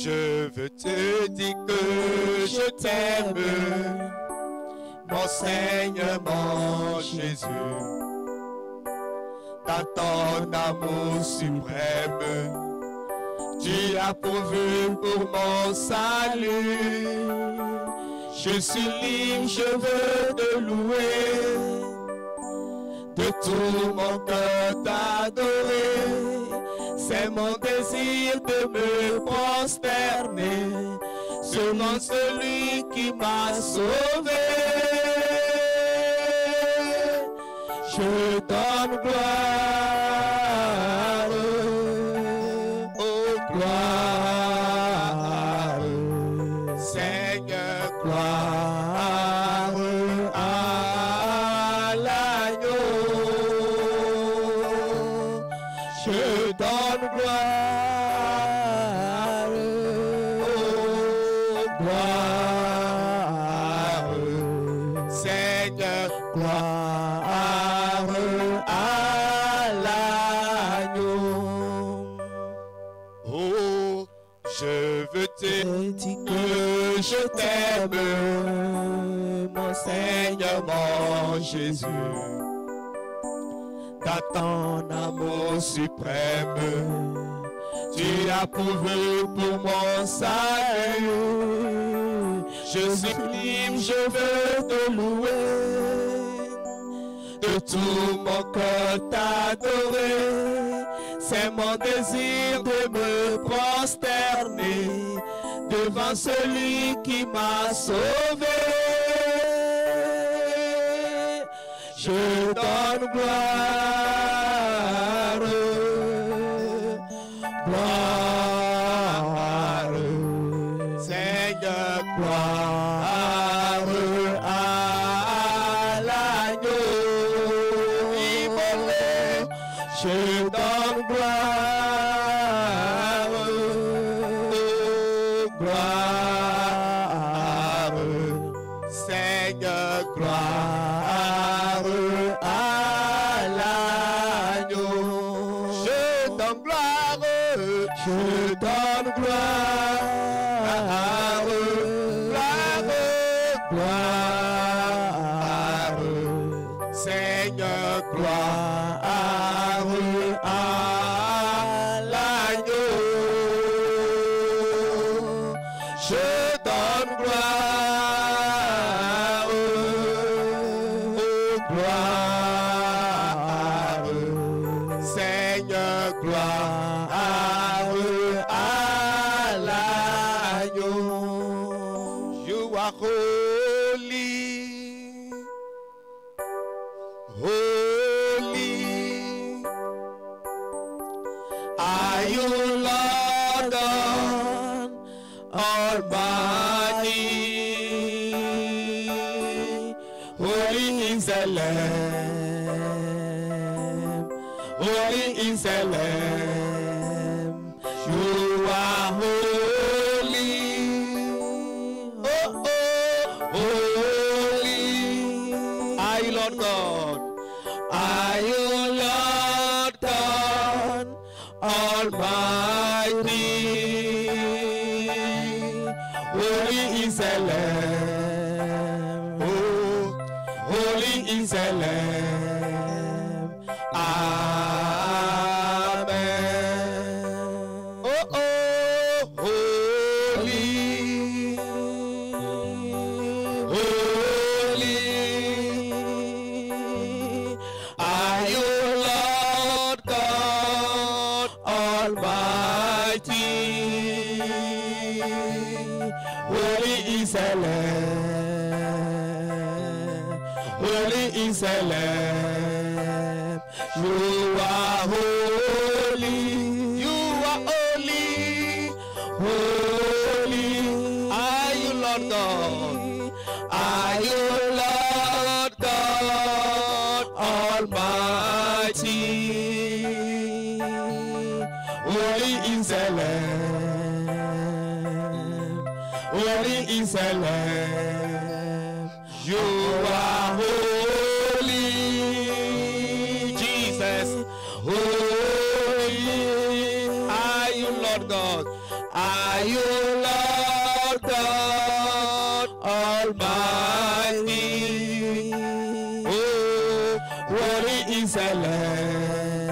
Je veux te dire que je t'aime, mon Seigneur, mon Jésus. Dans ton amour suprême, tu as pourvu pour mon salut. Je suis libre, je veux te louer, de tout mon cœur t'adorer. C'est mon désir de me prosterner devant celui qui m'a sauvé. Je donne gloire, oh gloire, Seigneur, gloire à l'agneau. Je donne gloire, oh gloire, Seigneur, gloire à l'agneau. Oh, je veux te dire que je t'aime, mon Seigneur, mon Jésus. Dans ton amour suprême, tu as pourvu pour mon salut. Je suis libre, je veux te louer, de tout mon cœur t'adorer. C'est mon désir de me prosterner devant celui qui m'a sauvé. Je donne gloire, gloire, Seigneur, gloire à l'agneau. Je donne gloire, gloire, Seigneur, gloire à l'agneau. Je donne gloire, je donne gloire, gloire, Seigneur, gloire à l'agneau. Je donne gloire, gloire, Seigneur, gloire à l'agneau. You are holy, holy. Are you Lord God Almighty? Holy is the Lamb, holy is the Lamb. You are holy, oh oh, holy. Are you Lord God? Are you Lord God Almighty? Holy is the Lamb, oh, holy is the Lamb. Amen. Oh oh, holy, holy. Are you Lord God Almighty? Holy is the Lamb, holy is the Lamb. You are holy, you are holy, holy. Are you Lord God? Are you Lord God Almighty? Holy is the Lamb, holy is the Lamb. You are holy, Jesus, holy. Are you Lord? Lord God. Are you Lord God Almighty? Oh, holy is the Lamb.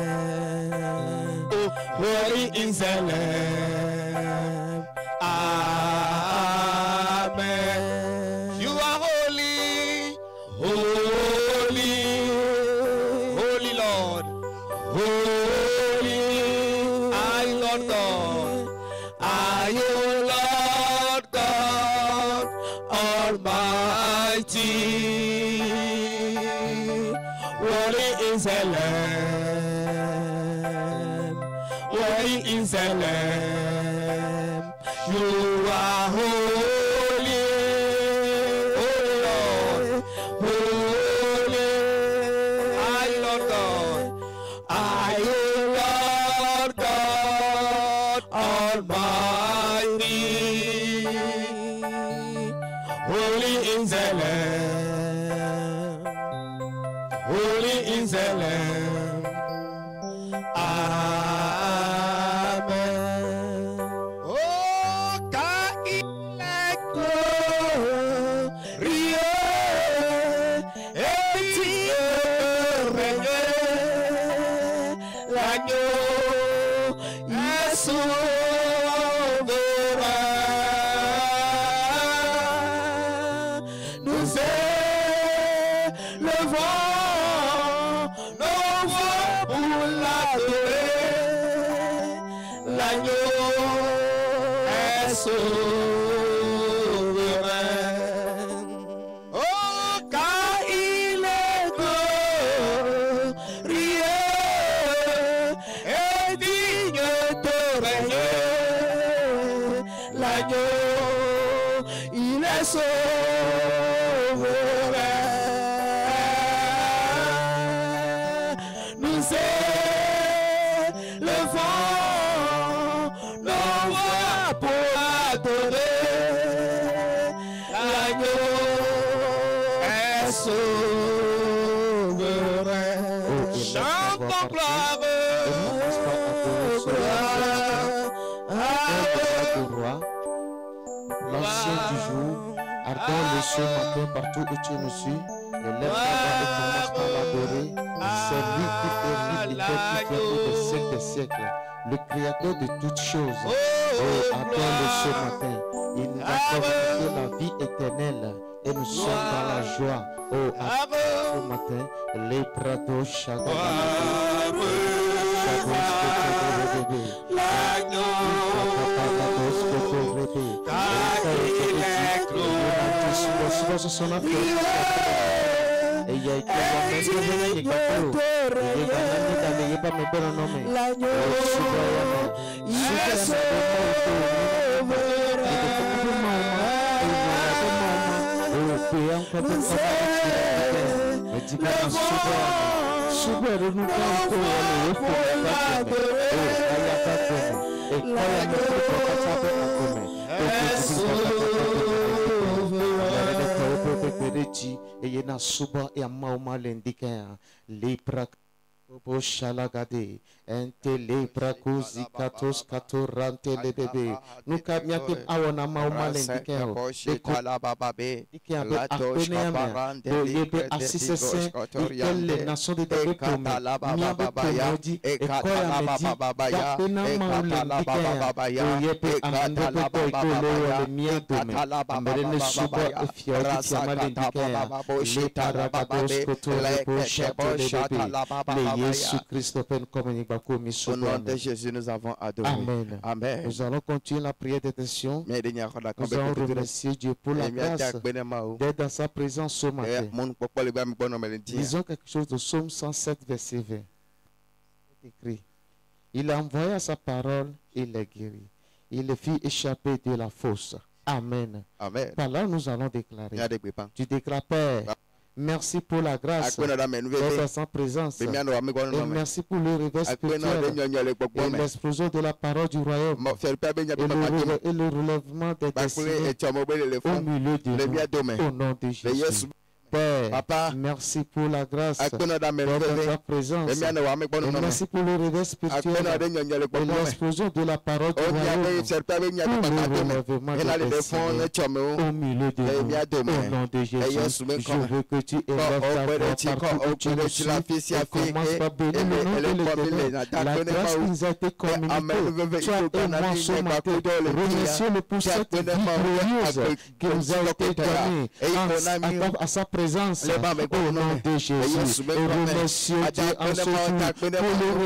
Oh, holy is the Lamb. Amen. You are holy, holy, holy Lord, holy. Are you Lord God? Are you Lord God Almighty? Holy is the Lamb. Holy is the Lamb. You are holy, holy Lord, holy. Are you Lord God? Are you Lord God Almighty? Holy is the Lamb. Holy is the Lamb. Amen. Oh, quand il est glorieux et Dieu règne, l'agneau est souverain. Nous élevons nos voix pour l'adorer. L'agneau est souverain. Oh, car il est glorieux et digne de régner. L'agneau, il est souverain. Nous élevons nos voix pour adorer. L'agneau est souverain. Chantons gloire, L'ancien du jour, ardent le ce matin partout où tu nous suis, élève ta voix et commence par l'adorer. C'est lui qui fait vivre et qui fait des siècles des siècles, le créateur de toutes choses. Oh, ardent le ce matin, il nous a communiqué la vie éternelle et nous sommes dans la joie. Oh, ardent ce matin, les prados et na suba e mauma lendika lepra Bo shalagade ente lepra kuzi katos katorante le bebe nuka miake awona mauma lendika de kala bababe ike abe do yebe asisese ikelle naso de debe komi miabe komoji e koya meji ya pena maula lendika yebe amande pepe ikolo le miedome ambere ne suba e fiori tiama lendika le tarakatos kotore bo shatele Jésus-Christ, au nom de Jésus, nous avons adoré. Amen. Amen. Nous allons continuer la prière d'intercession. Nous allons remercier Dieu pour la grâce d'être dans sa présence ce matin. Disons quelque chose de Psaume 107, verset 20. Écrit. Il a envoyé sa parole et les guérit. Il les fit échapper de la fosse. Amen. Amen. Par là, nous allons déclarer. Tu déclares, Père. Merci pour la grâce d'être sa présence. Et merci pour le réveil spirituel et l'explosion de la parole du royaume et le relèvement des destinées au milieu de nous. Au nom de Jésus. Père, Papa, merci pour la grâce dans d'être dans ta présence. Et merci pour le réveil spirituel et l'explosion de la parole du royaume. Pour le relèvement de tes Seigneur, au milieu de nous, au nom de Jésus, je veux que tu élèves ta voix partout où tu nous suis et commence par bénir le nom de l'Éternel. La grâce qui nous a été communiquée, toi et moi ce matin, remercions-le pour cette vie glorieuse qui nous a été donnée à sa présence, au nom de Jésus. Et remercions Dieu en ce jour pour le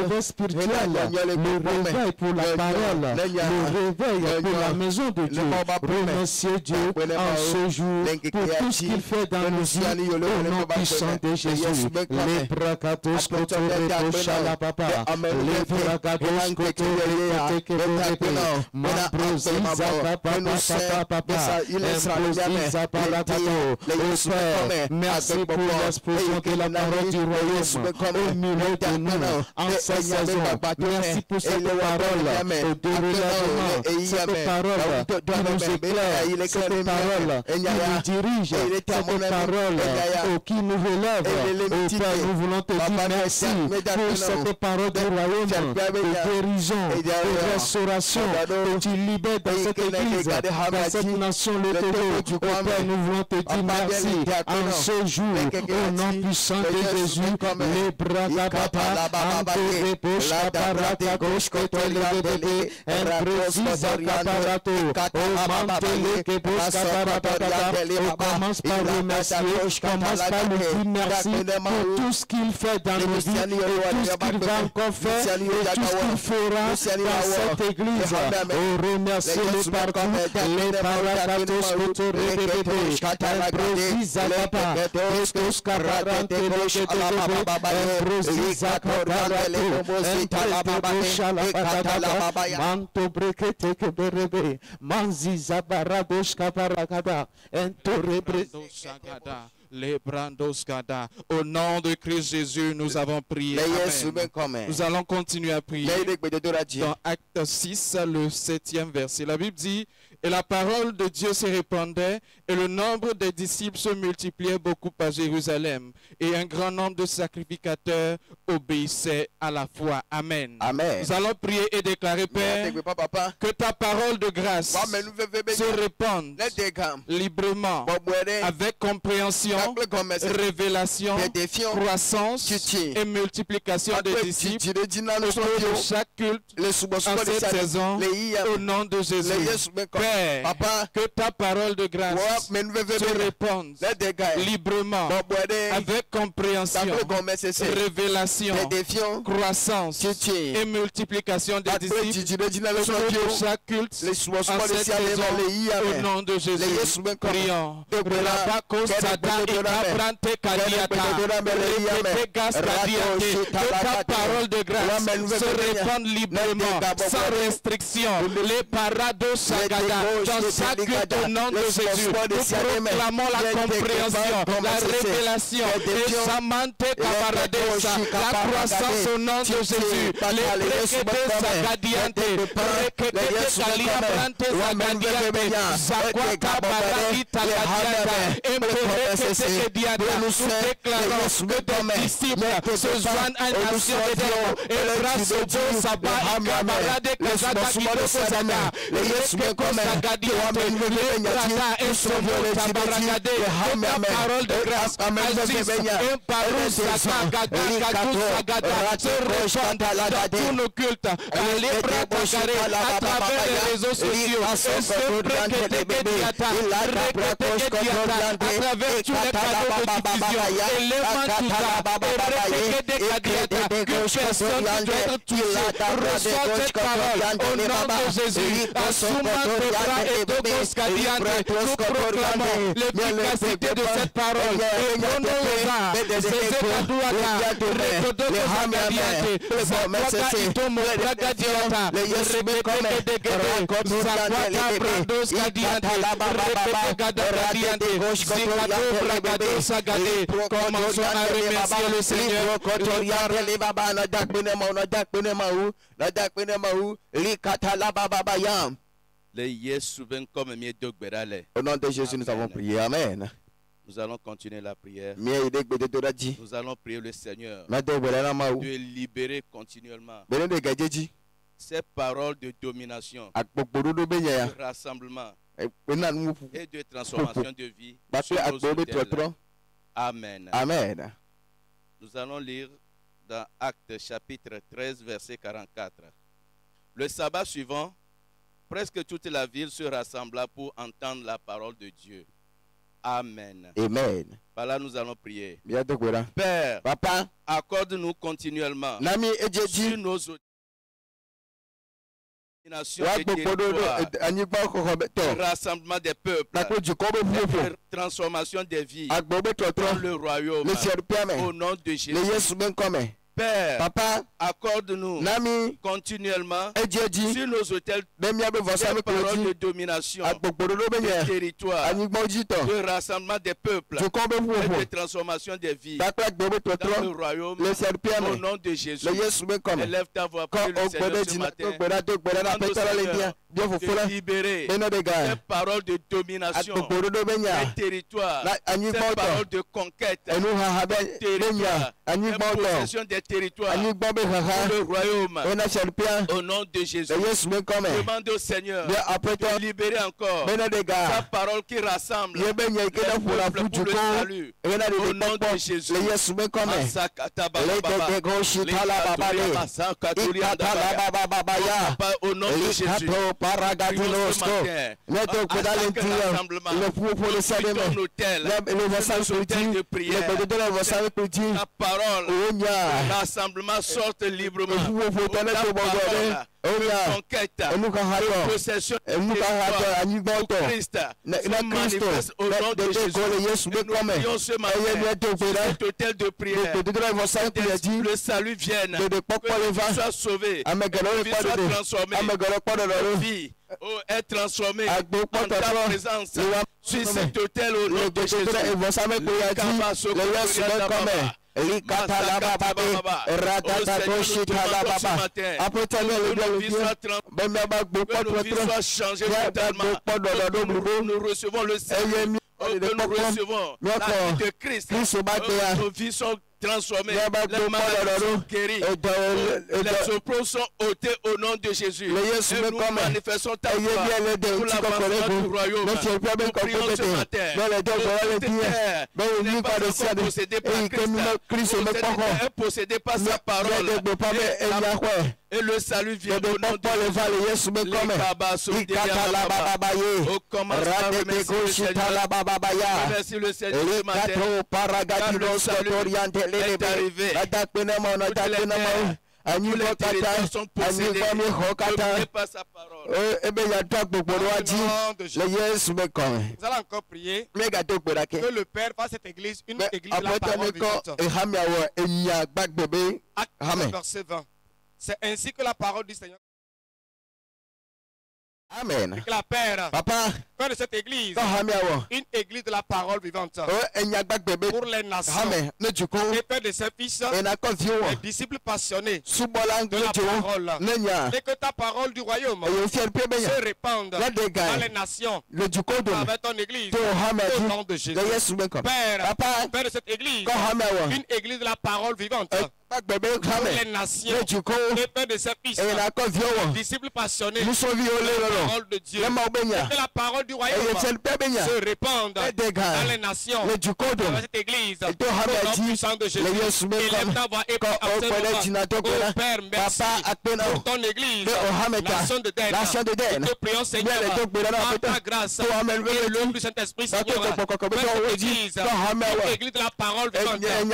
réveil spirituel, le réveil pour la parole, le réveil pour la maison de Dieu. Remerciez Dieu en ce jour pour tout ce qu'il fait dans nos vies, au nom puissant de Jésus. Les bragados kotorebo shalapapa, les bragados kotorebo tekeberebe, mambrosi zapapa papa, embrosi zaparapato. Au Père, merci pour l'explosion de la parole du royaume au milieu de nous en cette saison. Merci pour cette parole au déroulement, cette parole qui nous éclaire, cette parole qui nous dirige, cette parole qui nous relève. Au Père, nous voulons te dire merci pour cette parole du royaume de guérison, de restauration, que tu libères dans cette église, dans cette nation, le Togo. Au Père, nous voulons te dire merci en ce jour, au nom puissant de Jésus. Les bras papa, Andoré Bosch, Caparata, Gauche, Côté, le bébé, Imprécisa, Caparato, au Mantele, que Bosch, Caparata, on commence par remercier, commence par lui dire merci pour tout ce qu'il fait dans nos vies, et tout ce qu'il va encore faire, et tout ce qu'il fera dans cette église. On remercie les partout, les paratatos, Cotoré, bébé, Imprécisa, Papa, Estos, Caparate, Manto brekete ke berebe manziza baradosh kaparagada entore brezagada les brandos gada. Au nom de Christ Jésus, nous avons prié. Amen. Nous allons continuer à prier dans Acte 6, le 7e verset. La Bible dit: et la parole de Dieu se répandait, et le nombre des disciples se multipliait beaucoup à Jérusalem, et un grand nombre de sacrificateurs obéissaient à la foi. Amen. Amen. Nous allons prier et déclarer, Père, que ta parole de grâce se répande librement, avec compréhension, révélation, croissance et multiplication des disciples au cours de chaque culte en cette saison, au nom de Jésus. Père, que ta parole de grâce se répande librement, avec compréhension, révélation, croissance et multiplication des disciples pour chaque culte en cette saison, au nom de Jésus. Prions. Que ta parole de grâce se répande librement, sans restriction. Les parados sagada, dans chaque culte au nom de Jésus. Nous proclamons la compréhension, la révélation, et Samante Kabaradesa, la croissance au nom de Jésus. Les prékédés sagadiante, prékédés kaliabrante sagadiante, Zakwaka baradita gadianta, nous déclarons que tes disciples se joignent à une nation et grâce au Dieu Sabbat et camarade Kazada Kidoko Zada, les Sagadiante, les Brada et Somo Tabarakade, la parole de grâce, agisse, un parole Sagada, Gadou Sagada, se répand dans tous nos cultes, les Brada à travers les réseaux sociaux, et se préquete Diata, préquete Diata, à travers tous les canaux de diffusion, et les mantuta, et préquete Diata, que personne ne doit être touché, reçoit cette parole, au nom de Jésus, assumant tes bras et Dogos Kadiante, nous proclamons l'efficacité de cette parole, et prenons-la, Zézé Kadouata, Rekodoko Kadiante, Zakwaka Itomo Bragadiata, Rebeke Degede, Zakwaka Brandos Kadiante, Rebeke Gadadiante, Zikado Bragado Sagade. Commençons à remercier le Seigneur. Au nom de Jésus, nous avons prié. Amen. Nous allons continuer la prière. Nous allons prier le Seigneur de libérer continuellement ces paroles de domination, de rassemblement et de transformation de vie sur nos autels. Amen. Amen. Nous allons lire dans Actes chapitre 13, verset 44. Le sabbat suivant, presque toute la ville se rassembla pour entendre la parole de Dieu. Amen. Amen. Par là, nous allons prier. Père, Papa, accorde-nous continuellement sur nos autels le rassemblement des peuples, la transformation des vies dans le royaume, au nom de Jésus. Père, Papa, accorde-nous continuellement sur nos autels des paroles de domination, de territoire, de rassemblement des peuples et de transformation des vies dans le royaume, au nom de Jésus. Élève ta voix pour le Seigneur ce matin. De libérer ces paroles de domination, des territoires, ces paroles de conquête, des territoires, des possessions des territoires, le royaume, au nom de Jésus. Demande au Seigneur de libérer encore sa parole qui rassemble les peuples pour le salut, au nom de Jésus. Au nom de Jésus. La parole, rassemblement sorte librement. Conquête, possession de Christ se manifeste au nom de Jésus. Et nous prions ce matin sur cet autel de prière. Le salut vienne, que tu sois sauvé, que tu sois transformé, que vie est transformée en ta présence sur cet autel au nom de Jésus. Nous recevons le Seigneur, nous recevons la vie de Christ, nos vies sont transformées, les malades sont guéris, les oppros sont ôtés au nom de Jésus. Et nous manifestons ta gloire pour l'avancement du royaume. Nous prions ce matin. N'est pas encore possédé par Christ, est possédé par sa parole. Et le salut vient au nom de Jésus. Au commencement, remercie le Seigneur ce matin. Car le salut est arrivé. Tous les territoires sont possédés par sa parole. Nous allons encore prier que le Père fasse cette église une église de la parole vivante. Acte verset 20. C'est ainsi que la parole du Seigneur. Amen. Que la Père, Papa, fait de cette église une église de la parole vivante pour les nations. Et fait de ses fils des disciples passionnés de la parole. Et que ta parole du royaume se répande dans les nations avec ton église au nom de Jésus. Père, fais de cette église une église de la parole vivante pour les nations. Et fait de ses fils des disciples passionnés de la parole de Dieu. Et que la parole du royaume se répande dans les nations avec cette église au nom puissant de Jésus. Élève ta voix et prie oh Père, merci pour ton église, nation de dette. Nous te prions Seigneur par ta grâce et l'œuvre du Saint-Esprit Seigneur. Fais cette église une église de la parole vivante, un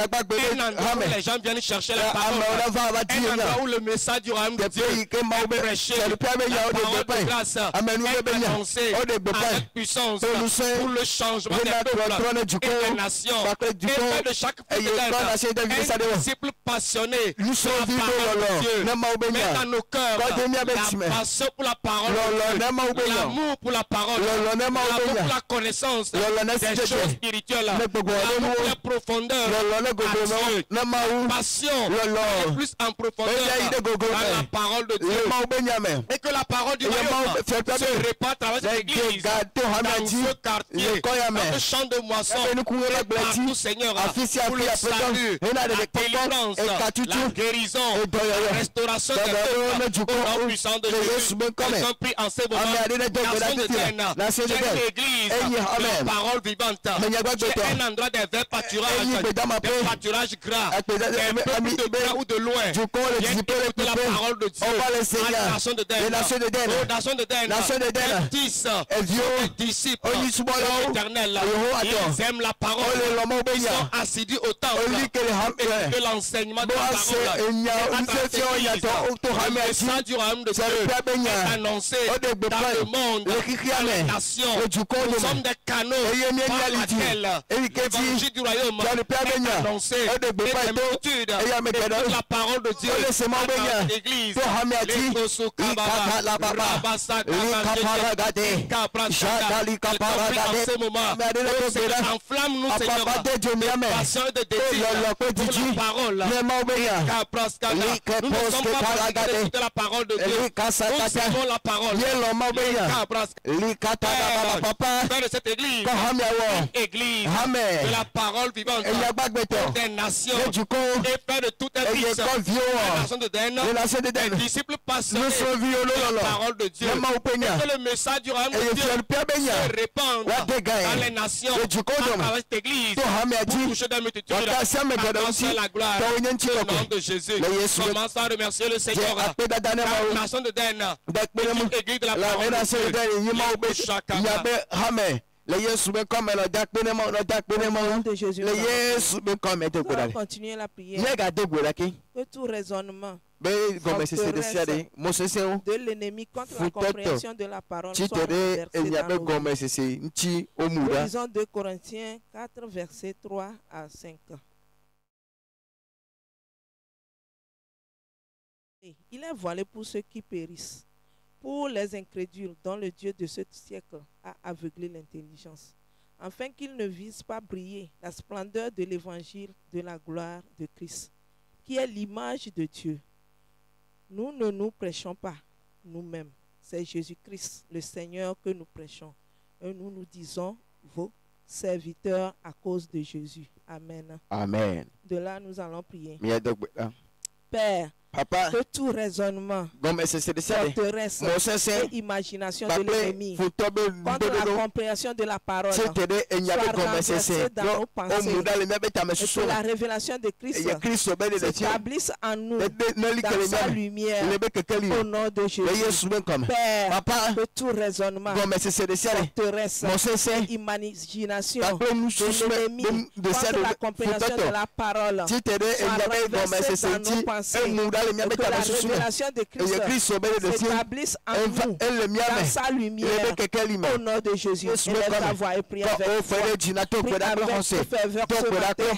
endroit où les gens viennent chercher la parole, un endroit où le message du royaume de Dieu est prêché, la parole de grâce est annoncée avec puissance pour le changement des peuples et des nations. Et fait de chaque fidèle un disciple passionné de la parole de Dieu. Mets dans nos cœurs la passion pour la parole de Dieu, l'amour pour la parole, l'amour pour la connaissance des choses spirituelles, l'amour pour la profondeur à Dieu, passion méditation plus en profondeur dans la parole de Dieu. Et que la parole du royaume se répand à travers cette église, dans ce quartier, dans ce champ de moisson, et partout, Seigneur, pour le salut, la délivrance, la guérison, la restauration des peuples, au nom puissant de Jésus. Nous sommes pris en ce moment, nation de Dieu, l'église, la parole vivante, c'est un endroit des verts pâturages, des pâturages gras, des peuples de près ou de loin, viennent écouter la parole de Dieu, à la nation de Den, nation de Den, des disciples, éternels, ils aiment la parole, ils sont assidus au temple, et l'enseignement de la parole, le message du royaume de Dieu est annoncé dans le monde, dans les nations. Nous sommes des canaux par lesquels l'évangile du royaume est annoncé, et les multitudes écoutent la parole de Dieu dans l'église. Enflamme-nous, Seigneur, de passion et de désir pour la parole. Nous ne sommes pas fatigués d'écouter la parole de Dieu. Nous aimons la parole. Père de cette église, une église de la parole vivante des nations, et Père de toute église, la nation de Den, des disciples passionnés de la parole de Dieu, et que le message du royaume de Dieu se répande dans les nations, à travers cette église, pour toucher des multitudes, annoncer la gloire au nom de Jésus. Commence à remercier le Seigneur, la nation de Den, l'église de la parole de Dieu. Continuer la prière. Que tout raisonnement de l'ennemi contre la compréhension de la parole soit renversé dans nos vies. Lisons 2 Corinthiens 4, versets 3 à 5. Il est voilé pour ceux qui périssent, pour les incrédules dont le Dieu de ce siècle a aveuglé l'intelligence, afin qu'ils ne visent pas briller la splendeur de l'évangile de la gloire de Christ, qui est l'image de Dieu. Nous ne nous prêchons pas nous-mêmes, c'est Jésus-Christ, le Seigneur, que nous prêchons. Et nous nous disons vos serviteurs à cause de Jésus. Amen. Amen. De là, nous allons prier. Père, Papa, que tout raisonnement, forteresse et imagination de l'ennemi contre la compréhension de la parole soit renversée dans nos pensées, et que la révélation de Christ s'établisse en nous dans sa lumière au nom de Jésus. Père, que tout raisonnement, forteresse et imagination de l'ennemi contre la compréhension de la parole soit renversée dans nos pensées, et que la révélation de Christ s'établisse en nous dans sa lumière au nom de Jésus. Élève ta voix et prie avec foi. Prie avec ferveur ce matin. Oh,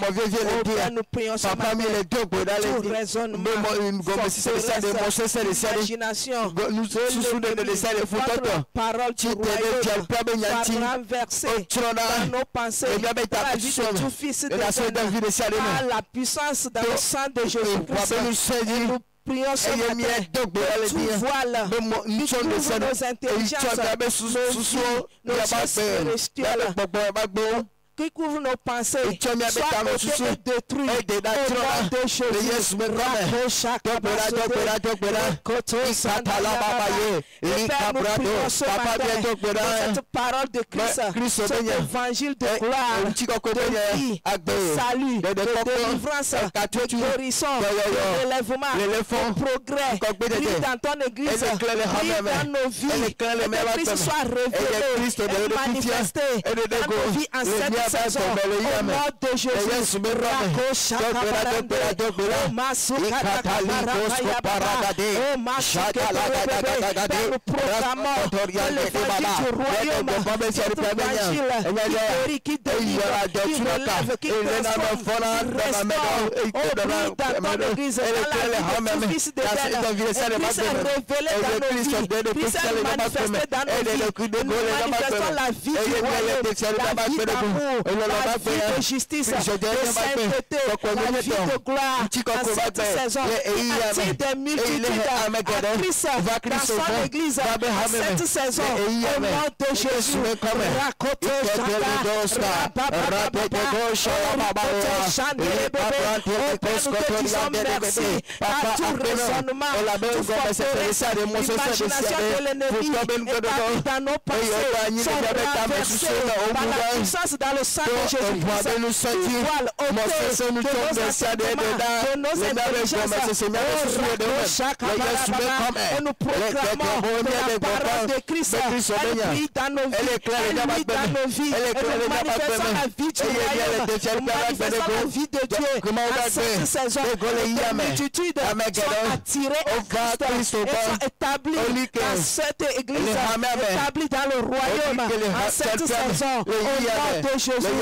nous prions ce matin. Tout raisonnement, forteresse, imagination de votre parole du royaume soit renversée dans nos pensées, dans la vie de tout fils de Dieu, par la puissance dans le sang de Jésus-Christ. Nous prions ce matin que tout voile qui couvre nos intelligences, nos sens spirituels, qui couvre nos pensées, soit ôté et détruit au nom de Jésus. Et Père, nous prions ce matin que cette parole de Christ, cet évangile de gloire, de vie, de salut, de délivrance, de guérison, de relèvement, de progrès, brille dans ton église, brille dans nos vies, que Christ soit révélé et manifesté dans nos vies en cette saison, au nom de Jésus. Nous proclamons l'évangile du royaume, cet évangile qui délivre, qui relève, qui transforme, qui restaure, dans ton église, dans la vie de fils de Dieu. Christ est révélé dans nos vies, Christ est manifesté dans nos vies. Nous manifestons la vie du royaume, la vie d'amour, d'amour, la vie de justice, de sainteté, la vie de gloire. En cette saison, il attire des multitudes à Christ dans son église. En cette saison, au nom de Jésus, merci à tout raisonnement, toute forteresse, l'imagination de l'ennemi établie dans nos pensées sont renversées par la puissance dans le sang de Jésus-Christ qui voile ôter de nos entendements, de nos intelligences. Et nous proclamons que la parole de Christ, elle brille dans nos vies, elle brille dans nos vies, et nous manifestons la vie du royaume, nous manifestons la vie de Dieu. En cette saison, des multitudes sont attirées à Christ et sont établies dans cette église, établies dans le royaume. En cette saison, au nom de Jésus,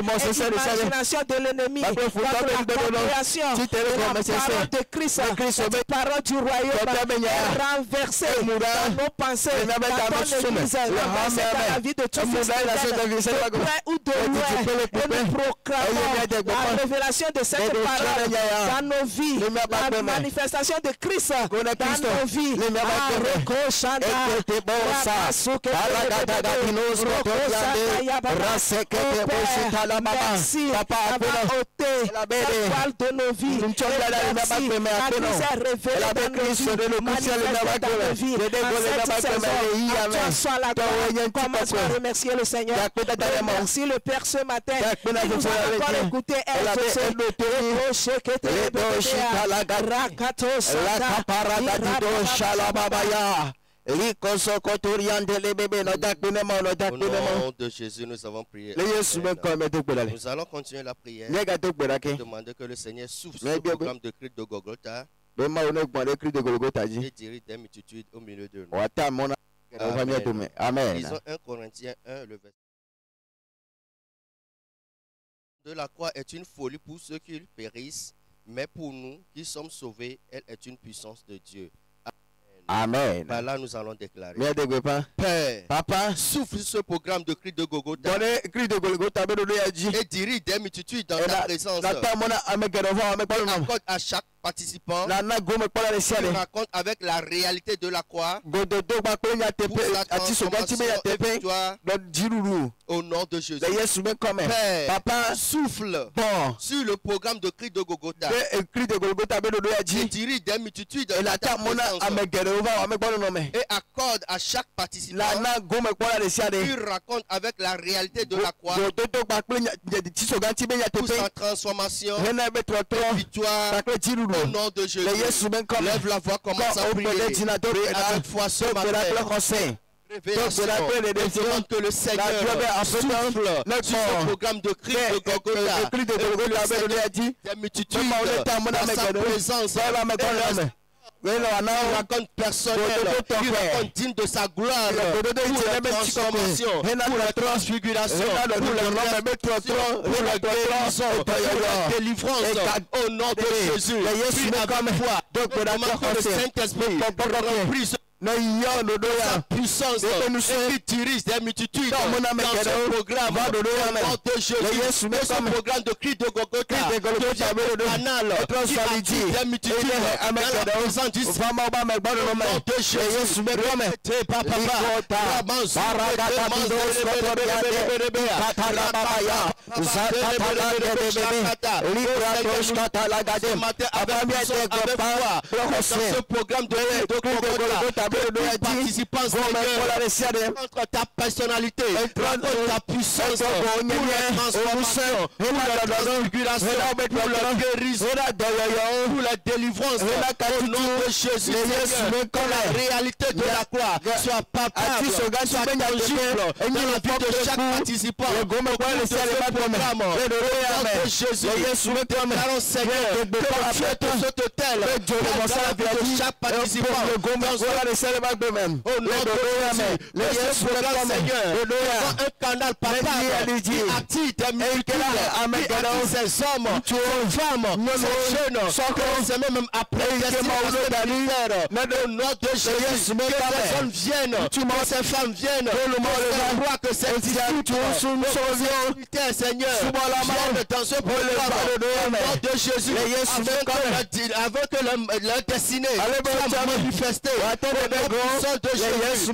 l'imagination de l'ennemi, la compréhension de la parole de Christ, cette parole du royaume est renversée dans nos pensées, dans ton église, renversée dans la vie de tous les de près ou de loin, et nous proclamons la révélation de cette parole dans nos vies, la manifestation de Christ dans nos vies. Merci d'avoir ôté la voile de nos vies. Merci à Christ est révélé dans nos vies, manifesté dans nos vies. En cette saison, à toi soit la gloire. Commence par remercier le Seigneur. Merci le Père ce matin. Il nous a encore écouté. Au nom de Jésus, nous avons prié. Nous allons continuer la prière. Demander que le Seigneur souffle sur le programme de cri de Golgotha et dirige des multitudes au milieu de nous. Amen. Lisons 1 Corinthiens 1, le verset. De la croix est une folie pour ceux qui périssent, mais pour nous qui sommes sauvés, elle est une puissance de Dieu. Amen. Par là, nous allons déclarer. Père, Papa, souffle ce programme de cri de Golgotha et dirige des multitudes dans ta présence. Accorde à chaque participant qui raconte avec la réalité de la croix pour sa transformation et victoire au nom de Jésus. Père, Papa, souffle sur le programme de cri de Golgotha et dirige des multitudes dans ta présence. Et accorde à chaque participant qui raconte avec la réalité de la croix pour sa transformation et victoire au nom de Jésus. Lève la voix, commence à prier avec foi ce matin. Révélation, demande que le Seigneur souffle sur ce programme de cri de Golgotha et des multitudes dans sa présence. Raconte personnel, qui raconte digne de sa gloire pour la transformation, pour la transfiguration, pour la délivrance au nom de Jésus. Prie avec foi, demande que le Saint-Esprit remplisse sa puissance et qui dirige des multitudes dans ce programme au nom de Jésus. Ce programme de cri de Golgotha devient le canal qui attire des multitudes dans la présence du Seigneur au nom de Jésus. Ce programme de cri de Golgotha participants contre ta personnalité, contre ta puissance, pour la transformation, pour la transfiguration, pour la guérison, pour la délivrance, au nom de Jésus, que la réalité de la croix soit palpable, soit tangible dans la vie de chaque participant au programme. Au nom de Jésus, nous déclarons, Seigneur, que Dieu te saute tel dans la vie de chaque participant dans un canal papal qui attire des multitudes, ces hommes, ces femmes, ces jeunes, c'est même après au nom de Jésus, que ces hommes viennent, que ces femmes viennent, je crois que ces disciples, Seigneur, viennent dans ce programme, au nom de Jésus, avant que leur destinée soit manifestée, au nom de Jésus,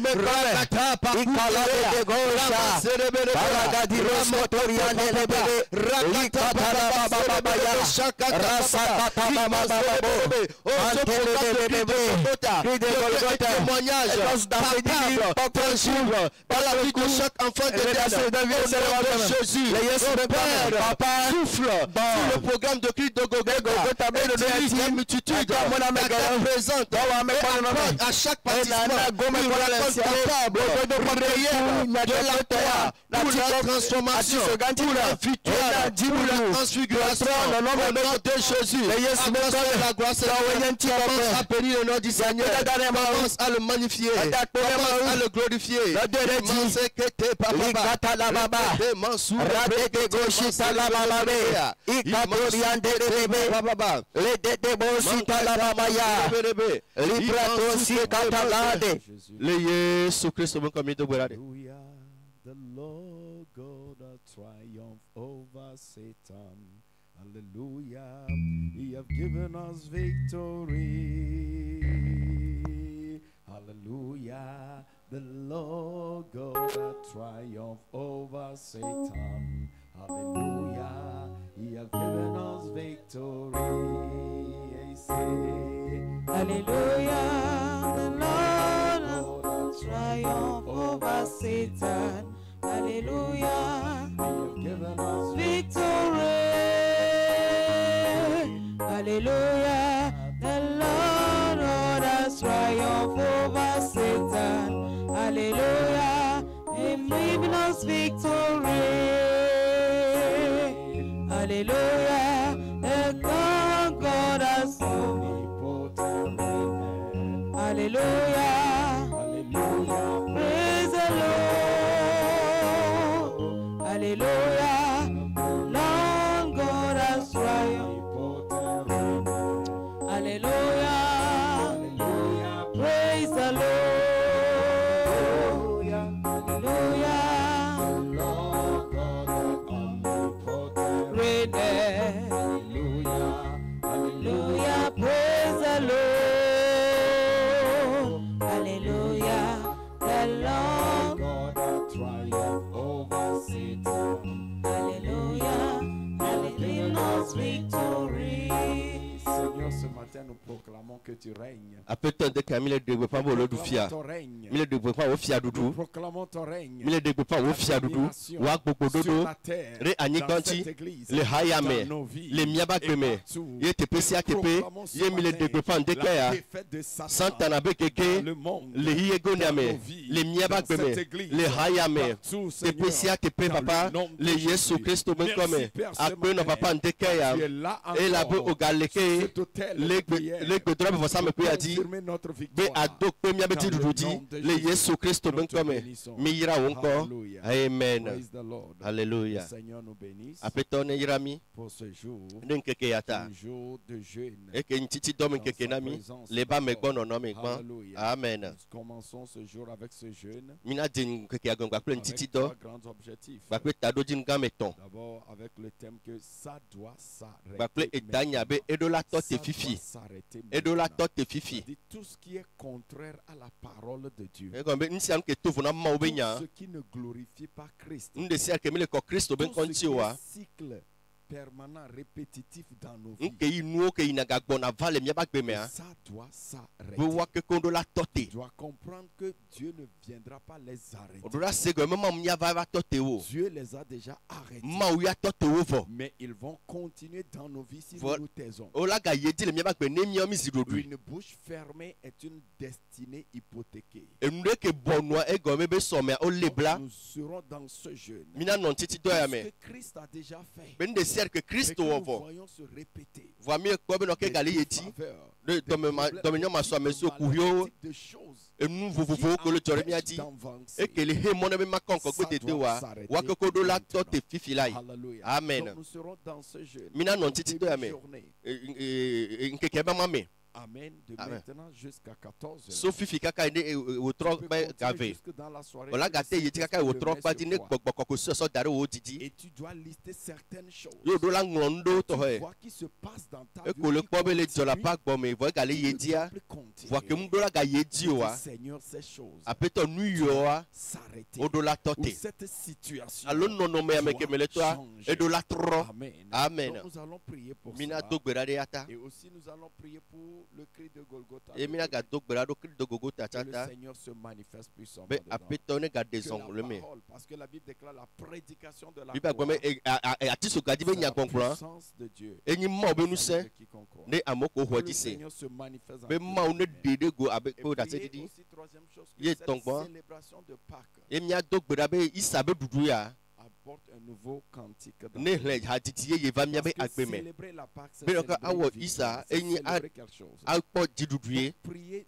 témoignage par la vie de chaque enfant de Jésus. Père, souffle sur le programme de Christ de Golgotha et utilise la multitude présente à chaque participant pour la croix, pour la transformation, pour la victoire, pour la transfiguration, au nom de Jésus. La gloire, commence à bénir le nom du Seigneur, commence à le magnifier, commence à le glorifier. The Lord God hath triumphed over Satan. Hallelujah. He hath given us victory. Hallelujah. The Lord God hath triumphed over Satan. Hallelujah. He hath given us victory. Hallelujah. The Lord hath triumphed over Satan. Hallelujah. He hath given us victory. Hallelujah. The Lord has triumphed over Satan. Hallelujah. He's given us victory. Hallelujah. The God has omnipotent. Hallelujah. Hallelujah. Praise the Lord. Hallelujah. Lord God has triumphed. Hallelujah. Hallelujah. Praise the Lord. Hallelujah. Lord God omnipotent. Reigneth. Hallelujah. Hallelujah. Praise the Lord. Hallelujah. The Lord God hath triumphed over Satan. Hallelujah. Hallelujah. Victory. Seigneur, ce matin nous proclamons que tu règnes. Apetons de Camille de Goupa pour le Dufia. Mille de Goupa au Fia Doudou. Proclamons ton règne. Mille de Goupa au Fia Doudou. Wak Boko Dodo. Re Anikanti. Le Hayame. Le Miaba Keme. Ye Tepesia Kepe. Ye Mille de Goupa en Dekaya. Santana Bekeke. Le Hiegoniame. Le Miaba Keme. Le Hayame. Tepesia Kepe Papa. Le Yesu Christo Benkome. Akwe no Papa en Dekaya. Et la Bo Ogaleke. Les godrons vont ça me peut a dit be adok pe mia beti dududi le Yesu Christo ben comme mira encore amen. Alléluia. Seigneur nous bénisse apetone irami pour ce jour, nkeke yata un jour de jeûne. et que ntiti dom nkeke nami le ba me gbono no me gbo amen. Nous commençons ce jour avec ce jeûne. Mina din nkeke agongba pe ntiti do Grands objectifs. ba pe tado din gameton D'abord avec le thème que ça doit s'arrêter. ba pe etanya be edola tote fifi edola tote fifi tout ce qui est contraire à la parole de Dieu. e gombe nsiam ke tofu na ma obenya Ce qui ne glorifie pas Christ. nde sia ke mele ko Christo ben konti wa cycle permanent répétitif dans nos vies. nke inu ke inaga gbona vale mi ba gbeme a Ça doit s'arrêter. bo wa ke kondo la tote Tu dois comprendre que Dieu ne viendra pas les arrêter. odora sego mama mi va tote wo Dieu les a déjà arrêtés. ma wi tote wo vo Mais ils vont continuer dans nos vies si Voilà. nous nous taisons. ola ga yedi le mi ba gbe ne mi o mi zidodu Une bouche fermée est une destinée hypothéquée. enure ke bonwa e gome be so me o lebla Nous serons dans ce jeûne. mina non titi do ya Ce me que Christ a déjà fait. ben de desière que Christ nous ovo voyons se répéter vomi ko be no ke gali yeti de dominio maso ameso kuhio de choses et nous vovovo ko le joremi adi et que le hémon be makonko ko tete wa ke ko do la tote fifilai. Amen. Nous serons dans ce jeûne. Mina non titi to ame nkeke ba mame. Amen. De maintenant jusqu'à 14h. Sophie fika ka ine o tro ba gave. Ola gate yeti ka o tro ba di ne gbogbo ko so dare o didi. Et tu dois lister certaines choses. Yo do la ngondo to he. Vois qui se passe dans ta vie. E ko le po be le jola pa gbo me vo gale yedi a. Vois que mu do la ga yedi o a. Seigneur ces choses. Apeto nu yo a. S'arrêter. O do la tote. Cette situation. Allo no no me ameke mele to a. E do la tro. Amen. Amen. Nous allons prier pour Mina ça. do gbera de ata. Et aussi nous allons prier pour le cri de Golgotha. Et mina ga do gbera do cri de Golgotha Que le tata. Seigneur se manifeste puissamment Be dedans. apeto ne ga desong le me. Parce que la Bible déclare la prédication de la Bible gbo me ati so gadi be nya gonkura. puissance de Dieu. Enyi ma be nu se ne amoko ho Que le di se. Seigneur se manifeste. Be ma ne dede go abe Et ko da se prier didi. aussi, troisième chose, que Ye cette tongbo. célébration de Pâques E mia do gbera be isa be dudu ya. apporte un nouveau cantique dans Ne hle ha titi ye va mia be parce que agbeme. célébrer la Pâques, c'est Be ko célébrer awo une vie, isa c'est enyi célébrer quelque chose. a po didudu ye. Prier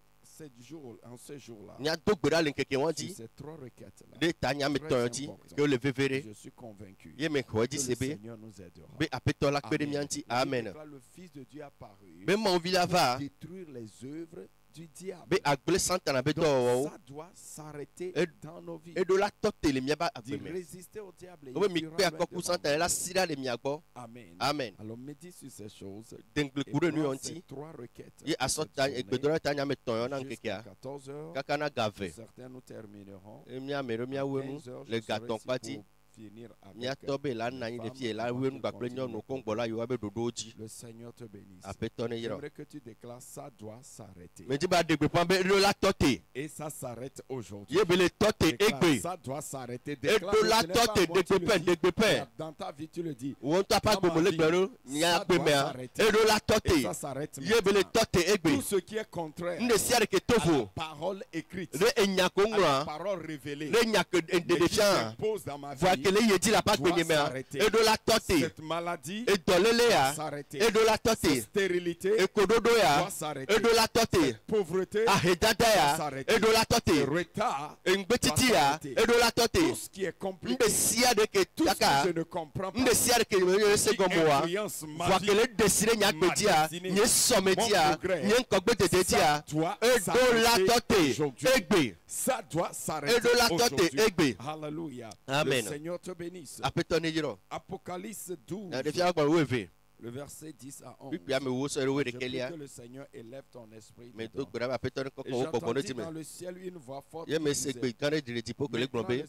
en ce jour-là, Nya do gbera le nkeke won sur di. ces trois requêtes-là, De ta nya me ton di ke o le vevere. je suis convaincu Ye me ko que di le sebe. Seigneur nous aidera. Be apeto la kpere Amen. mianti. La Bible Amen. déclare, le Fils de Dieu apparu Be ma ovila va. pour détruire les œuvres du diable. Be agbele santana be do Donc, wo. ça doit s'arrêter Et- dans nos vies. E do la tote le mia ba D'y agbeme. résister au diable. et O be il mi fuira pe loin akoku devant santana nous. la sira le mia gbo. Amen. Amen. Alors médite sur ces choses. Dengle Et kure nu prends onti. ces trois requêtes. Ye asota egbedo ta nya me ton yo na nkeke Jusqu'à a. 14h. Kaka na gave. Certains nous terminerons. E mia me ro mia wenu 15 heures, je le serai gaton ici pati. pour finir avec Mia tobe la na ni de fie la wenu ba kple nyonu ko ngbola yo abe dodo ji. le Seigneur te bénisse. Apeto ne yiro. J'aimerais que tu déclares ça doit s'arrêter. Me di ba de gbe pon be do la tote. Et ça s'arrête aujourd'hui. Ye be le tote Déclare, egbe. ça doit s'arrêter. E Déclare, do ce la n'est pas tote moi qui le de dis. gbe pe. Dans ta vie, tu le dis. Won to pa gbo mo le gbero nya gbe me a. E do la Et tote. ça s'arrête Ye be le maintenant. tote egbe. Tout ce qui est contraire Nde siare ke à la tofu. parole écrite, Le enya ko à la ngra. parole révélée, Le nya ke de mais de qui fian. s'impose dans ma Voa vie, ke le ye di la pa doit gbe me a. s'arrêter. E do la tote. cette maladie E dolele doit a. s'arrêter. E do la Cette tote. stérilité E kododo ya. doit s'arrêter. E do la tote. Cette pauvreté Ahedada doit ya. s'arrêter. E do la Ce tote. retard E ngbetiti ya. E do la tout tote. ce qui est Nde compliqué, sia de ke tout ce taka. que je ne comprends pas, Nde sia de ke me se qui gomo wa. influence ma Voa vie, ke le desire nya gbeti a. Nye someti a. Nye nkogbe tete ti ça a. doit E do la s'arrêter tote. aujourd'hui. Egbe. Ça doit E s'arrêter do la tote aujourd'hui. egbe. Alléluia. Amen. Le Seigneur te bénisse. Apeto ne yiro. Apocalypse 12, Na de fia gbo weve. le verset 10 à 11. Pipi ame wo so re we de Je prie kelia. que le Seigneur élève ton esprit Me dedans. to gbera apeto ne Et koko wo gogo ne j'entendis ti me. dans le ciel une voix forte Ye qui me se disait, gbe kan de ti po ko le Maintenant, glombe.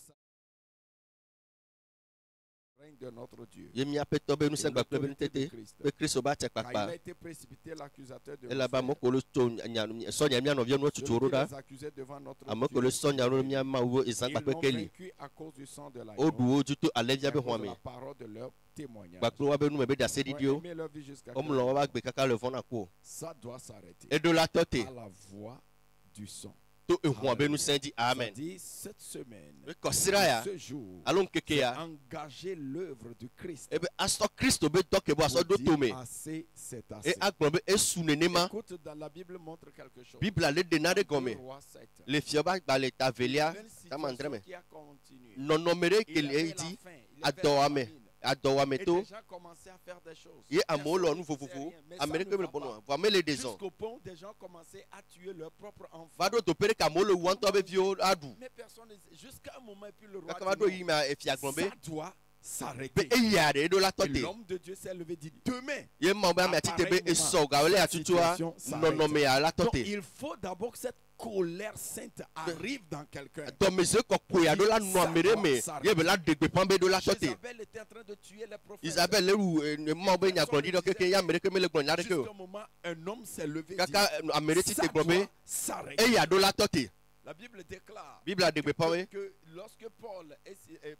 le règne de notre Dieu. Ye mi apeto be nu se gba kle be L'autorité de tete. Christ. Pe Kristo ba che Car il papa. a été précipité l'accusateur de Ela ba nos mo frères. ko lo to nya so nya mi no vie no Celui tuturo qui da. les accusait devant notre Amo ko Dieu. lo so nya no mi ma wo Ils isan pa l'ont pe keli. vaincu à cause du sang de O l'agneau, du o juto alevia à be cause de hwame. la parole de leur témoignage. Gba klo wa be nu me be da se Ils ont didio. aimé leur vie jusqu'à O mu quel lo point? wa gbe kaka le fon na ko. Ça doit s'arrêter E do la tote. à la voix du son. To e hwan be nu se di Ça amen. dit, cette semaine, E ko sira ya. ce jour, Alon keke ya. engager l'œuvre du Christ. E be aso Kristo be doke bo aso Pour do to dire me. assez, c'est E assez. agbon be esu nenema. Écoute, dans la Bible montre quelque chose. Bible ale de na de gome. Roi 7. Le fio ba gba le ta velia. Il y avait une Ta mandre me. situation qui a continué. No no mere Il ke y le avait e la di. faim, il y avait Ado la ame. famine. Ado ame Et to. des gens commençaient à faire des choses. Ye amo lo nu Personne ne fofufu. faisait rien, mais ça Amerika ne me va bono. pas. Wa mele des gens. Jusqu'au point, des gens commençaient à tuer leurs propres enfants. Va do to pere ka mo le wan to be vio adu. Mais personne, jusqu'à un moment, et puis le roi Kaka ma dit do non, yi ma e fi agbon be. ça doit Be s'arrêter. e yare e do la Et tote. l'homme de Dieu s'est levé et dit demain. Ye ma ba me ati te be e so ga wele atutua. No no me a la Donc tote. il faut d'abord que cette colère sainte arrive dans quelqu'un. To me se ko ko ya do la no mere me. Ye be la de gbe pon be do la tote. Isabelle était en train de tuer les prophètes. Isabelle le ru mo be nya gbon di do keke ya mere ke me le gbon nya de Jusqu'à ke. un moment, un homme s'est levé et dit Kaka amere ti ça te gbon be. doit s'arrêter. E ya do la tote. La Bible déclare Bible a de gbe pon we. que lorsque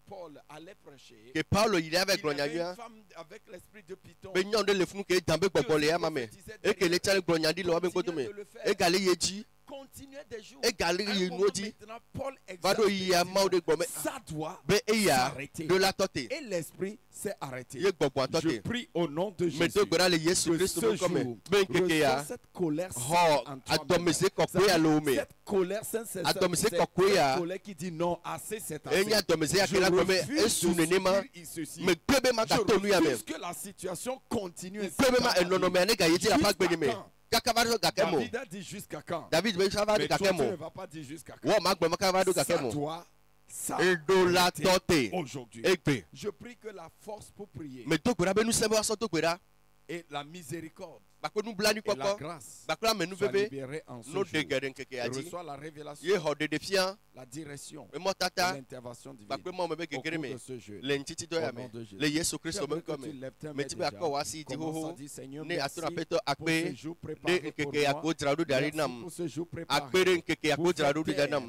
Paul allait prêcher, Ke Paulo yi avec il gbon y nya avait yu. une femme avec l'esprit de Python. Be nyon de le funu ke dambe gbogbo le ya ma me. E ke le chale gbon nya di lo wa be nkoto me. E ga le ye ji. continuait des jours. Maintenant, Paul examine. Ça doit s'arrêter. Et l'esprit s'est arrêté. Je prie au nom de Jésus que ce jour, ressens cette colère en toi-même. Cette colère cette colère qui dit non, assez c'est assez. Je refuse que la situation continue. David a dit jusqu'à quand? Mais toi, tu ne vas pas dire jusqu'à quand. Ça doit s'arrêter aujourd'hui. Je prie que la force pour prier et la miséricorde et la grâce soit libérée en ce jour. Reçois la révélation, la direction et l'intervention divine au cours de ce jeu. Au nom de Jésus. J'aimerais que tu lèves tes mains déjà. Commence à dire, Seigneur, merci pour ce jour préparé pour moi. Merci pour ce jour préparé pour faire la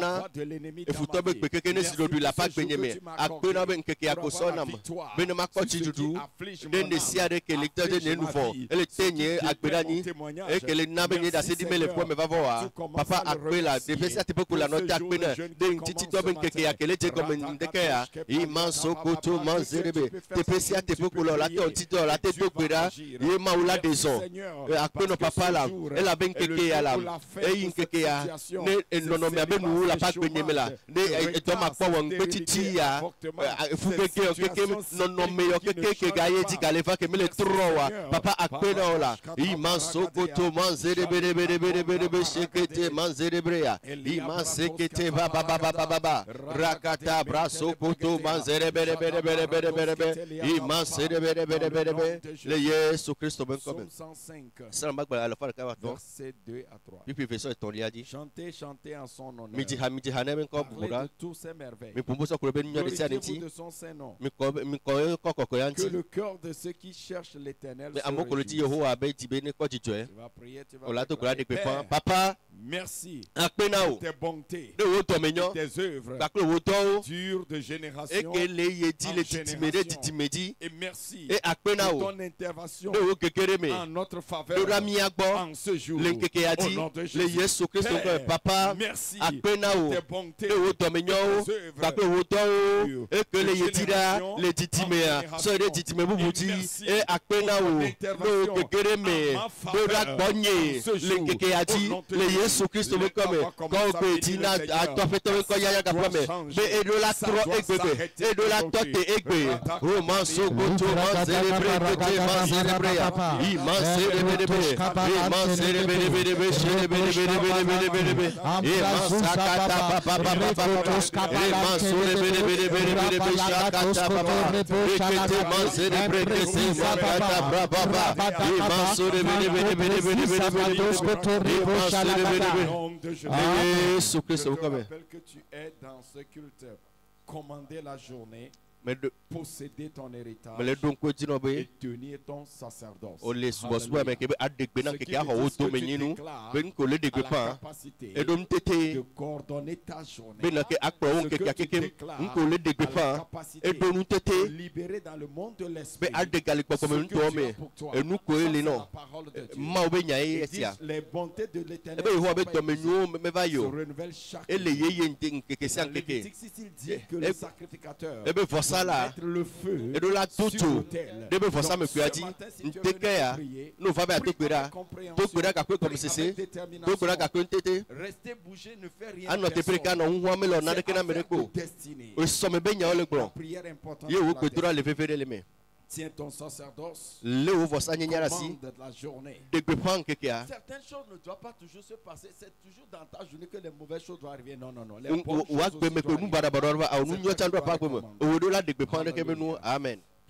voie de l'ennemi dans ma vie. Merci pour ce jour que tu m'as accordé pour avoir la victoire. Si ce qui afflige mon âme, afflige ma vie, akberani ekele nabenye da sedi mele po me vavoa papa akbela de pesa te pokula no takbena de ntiti to ben keke akele je comme ndeke ya iman sokoto manzerebe te pesa te pokula la to ntito la te pokura ye maula deson akbeno papa la ela ben keke ya la e keke ya ne nono me abenu la pakbenye mela de to makpo won petiti ya fu keke nono me yo keke gaye di galefa ke mele trowa papa akbena la iman sokoto manzerebere shekete manzerebrea iman sekete baba rakata brasokoto manzerebere iman serebere le Yesu Christ ben comme ça magba la fara ka verset 2 à 3 puis verset est ton liadi chantez en son honneur midi hanem ko bura tous ses merveilles mi pombo so ko ben nyori tianeti mi ko yanti que le cœur de ceux qui cherchent l'Éternel mais amoko le ti Yehowa be ti be ne ko jijwe papa merci de tes bontés, de tes œuvres durent de génération en génération. Et merci pour ton intervention en notre faveur en ce jour. Au nom de Jésus. Père, papa merci de tes bontés, tes œuvres durent de génération en génération. Et merci pour ton intervention en ma faveur. Le Yesu Christ me comme quand Betina a toi fait ko yaya ka prome be edola tro egbe edola tote egbe o man so go to man celebrate man celebrate I man celebrate man celebrate celebrate e man sakata papa man celebrate shakata papa ekete man celebrate sakata papa man celebrate Je te rappelle que tu es dans ce culte. Commander la journée, posséder ton héritage et tenir ton sacerdoce. Ce qui déclare la capacité de coordonner ta journée. Ce que tu déclares la capacité de libérer dans le monde de l'esprit ce que tu as pour toi. La parole de Dieu. Et dit, les bontés de l'Éternel se renouvellent chaque jour. Lévitique 6, il dit que le sacrificateur mettre le feu sur l'autel. Donc ce matin, si tu es venu prier, restez bougé, ne fais rien de destinée. La prière importante. Tiens ton sacerdoce, commande la journée. Certaines choses ne doivent pas toujours se passer. C'est toujours dans ta journée que les mauvaises choses doivent arriver. Non. Les bonnes choses doivent arriver.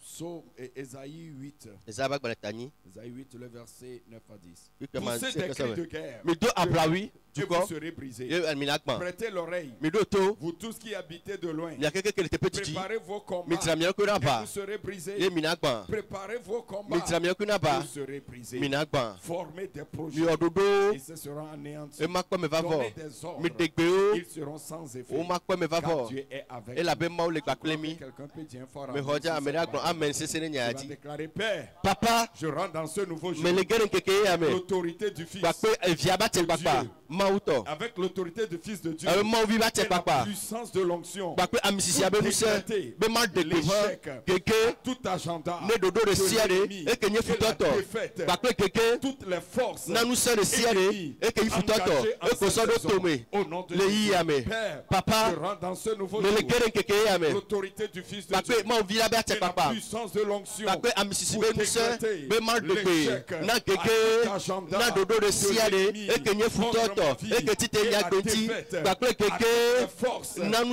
Psaume Ésaïe 8. Ésaïe 8, le verset 9 à 10. Poussez des cris de guerre. Et vous serez brisés. Prêtez l'oreille. Vous tous qui habitez de loin. Préparez vos combats. Et vous serez brisés. Préparez vos combats. Et vous serez brisés. Formez des projets. Ils se seront anéantis. Donnez des ordres. Ils seront sans effet. Car Dieu est avec nous. Quelqu'un peut dire fort. Amen. Déclarer Père, papa, je rentre dans ce nouveau jour. L'autorité du Fils, de Dieu, avec l'autorité du Fils de Dieu et la puissance de l'onction pour décréter l'échec à tout agenda de l'ennemi et la défaite, toutes les forces ennemies engagées en cette saison. Au nom de Jésus, Père, je rends dans ce nouveau jour l'autorité du Fils de Dieu et la puissance de l'onction pour décréter l'échec à tout agenda de l'ennemi contre ma vie et la défaite à toutes les forces ennemies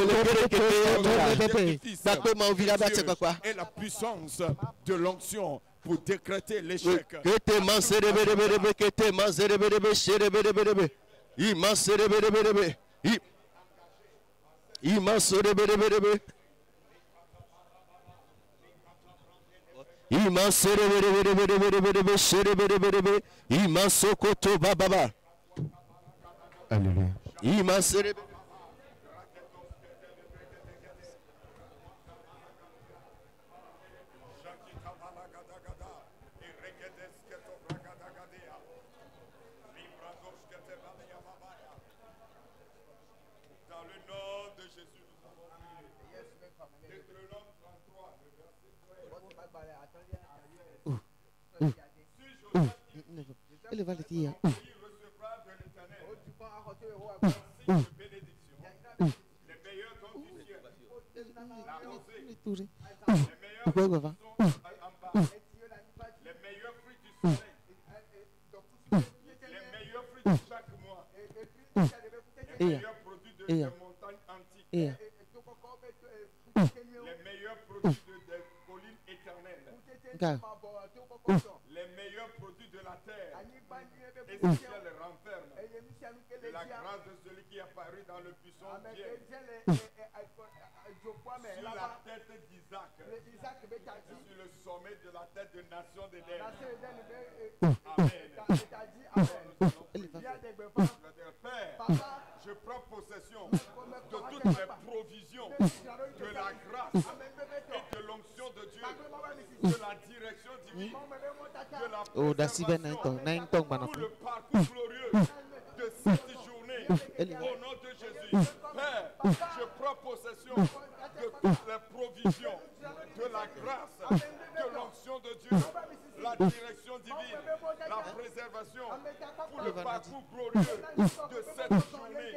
engagées au nom de Jésus. Et la puissance de l'onction pour décréter l'échec. Dans le nom de Jésus, nous avons prié. Deutéronome 33, le verset 13. Il recevra de l'Éternel signe de bénédiction, les meilleurs dons du ciel, la rosée, les meilleurs fruits en bas, les meilleurs fruits du soleil, les meilleurs fruits de chaque mois, les meilleurs produits de montagnes antiques, les meilleurs produits des collines éternelles, les meilleurs produits de la terre, et ce ciel renferme la grâce de celui qui est apparu dans le buisson vierge sur la tête d'Isaac et sur le sommet de la tête de nation d'Éden. Amen. Père, je prends possession de toutes les provisions de la grâce et de l'onction de Dieu, de la direction divine, de la préservation pour le parcours glorieux de cette journée. Au nom de Jésus, Père, je prends possession de toutes les provisions de la grâce, de l'onction de Dieu, la direction divine, la préservation pour le parcours glorieux de cette journée.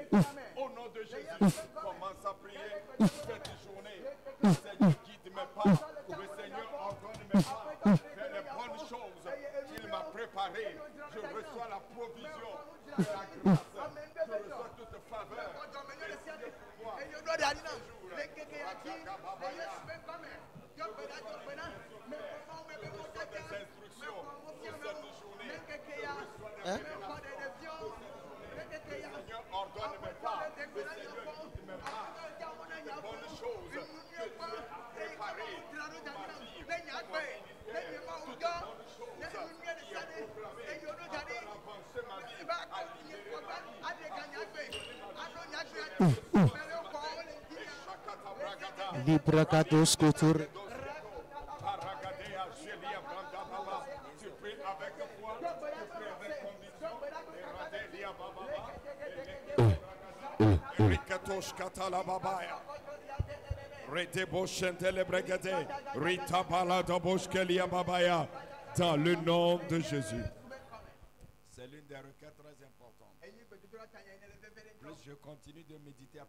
Au nom de Jésus, commence à prier cette journée. Le Seigneur guide mes pas, le Seigneur ordonne mes pas, fait les bonnes choses qu'il m'a préparées. Je reçois la provision de la grâce, je reçois toute faveur. Libragados Couture. Dans le nom de Jésus. C'est l'une des requêtes très importantes. Plus je continue de méditer,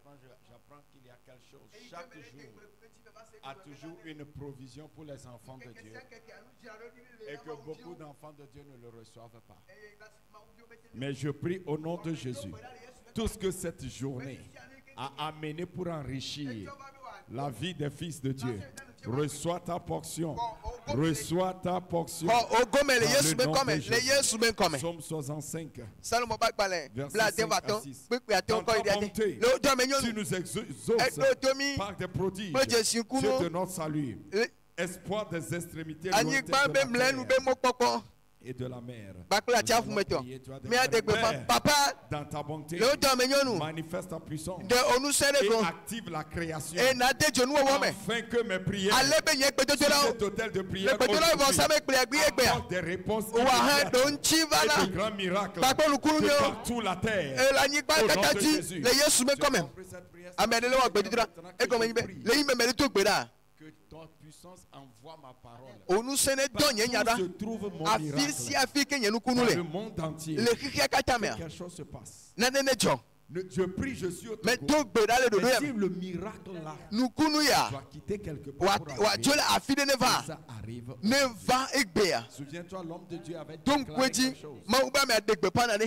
j'apprends qu'il y a quelque chose. Chaque jour a toujours une provision pour les enfants de Dieu. Et que beaucoup d'enfants de Dieu ne le reçoivent pas. Mais je prie au nom de Jésus. Tout ce que cette journée a amené pour enrichir la vie des fils de Dieu, reçois ta portion Reçois ta portion. Somme 65. Verset 5 à 6. Dans ta bonté, tu nous exauces par des prodiges. Dieu de notre salut. Espoir des extrémités lointaines de la terre et de la mer. Papa, dans ta bonté, manifeste ta puissance et active la création afin que mes prières sur cet autel de prière apportent des réponses immédiates et de grands miracles de partout la terre. Au nom de Jésus. Que ton puissance envoie ma parole. Partout se trouve mon miracle. Dans le monde entier, quelque chose se passe. Je prie, je suis au Togo. Mais si le miracle là doit quitter quelque part pour arriver, ça arrive. Souviens-toi, l'homme de Dieu avait déclaré quelque chose.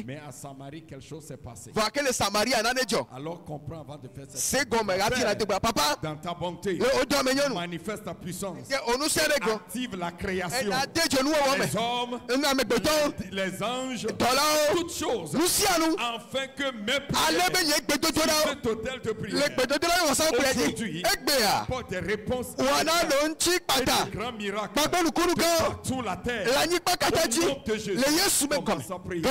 Mais à Samarie, quelque chose s'est passé. Alors comprends avant de faire cette Père, dans ta bonté, manifeste ta puissance. Active la création. Les hommes, les anges, toutes choses, afin que mes prières cet hôtel de prière aujourd'hui apporte des réponses et des grands miracles partout la terre. Au nom de Jésus, commence à prier.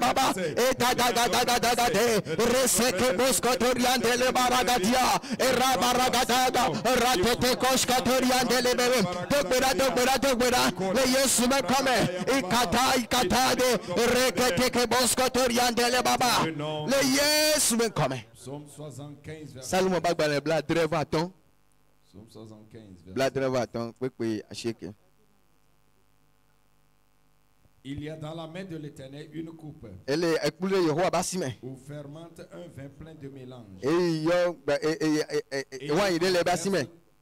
Papa, Somme 75, Salomon Bagbale Blad Drevaton. Somme 75, Blad Drevaton. Il y a dans la main de l'Éternel une coupe où fermente un vin plein de mélange.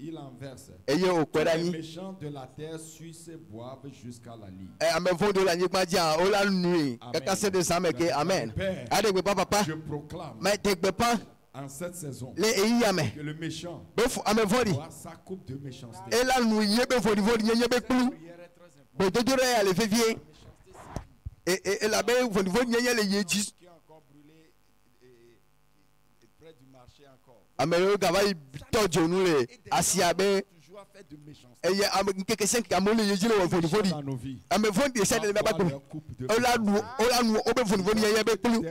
Il en verse. Les méchants de la terre suissent et boivent jusqu'à la lie. Amen. Je proclame en cette saison que le méchant boit sa coupe de méchanceté. Et la belle vous le yéjis. Qui a encore brûlé près du marché encore. Amelo gavaï tojo nous les asiabe. Toujours fait de méchanceté. Et y a quelque chose qui a molé yéjis le vodi. Ame vodi essaie de la bakou. Ola nous obe vodi yébe plus.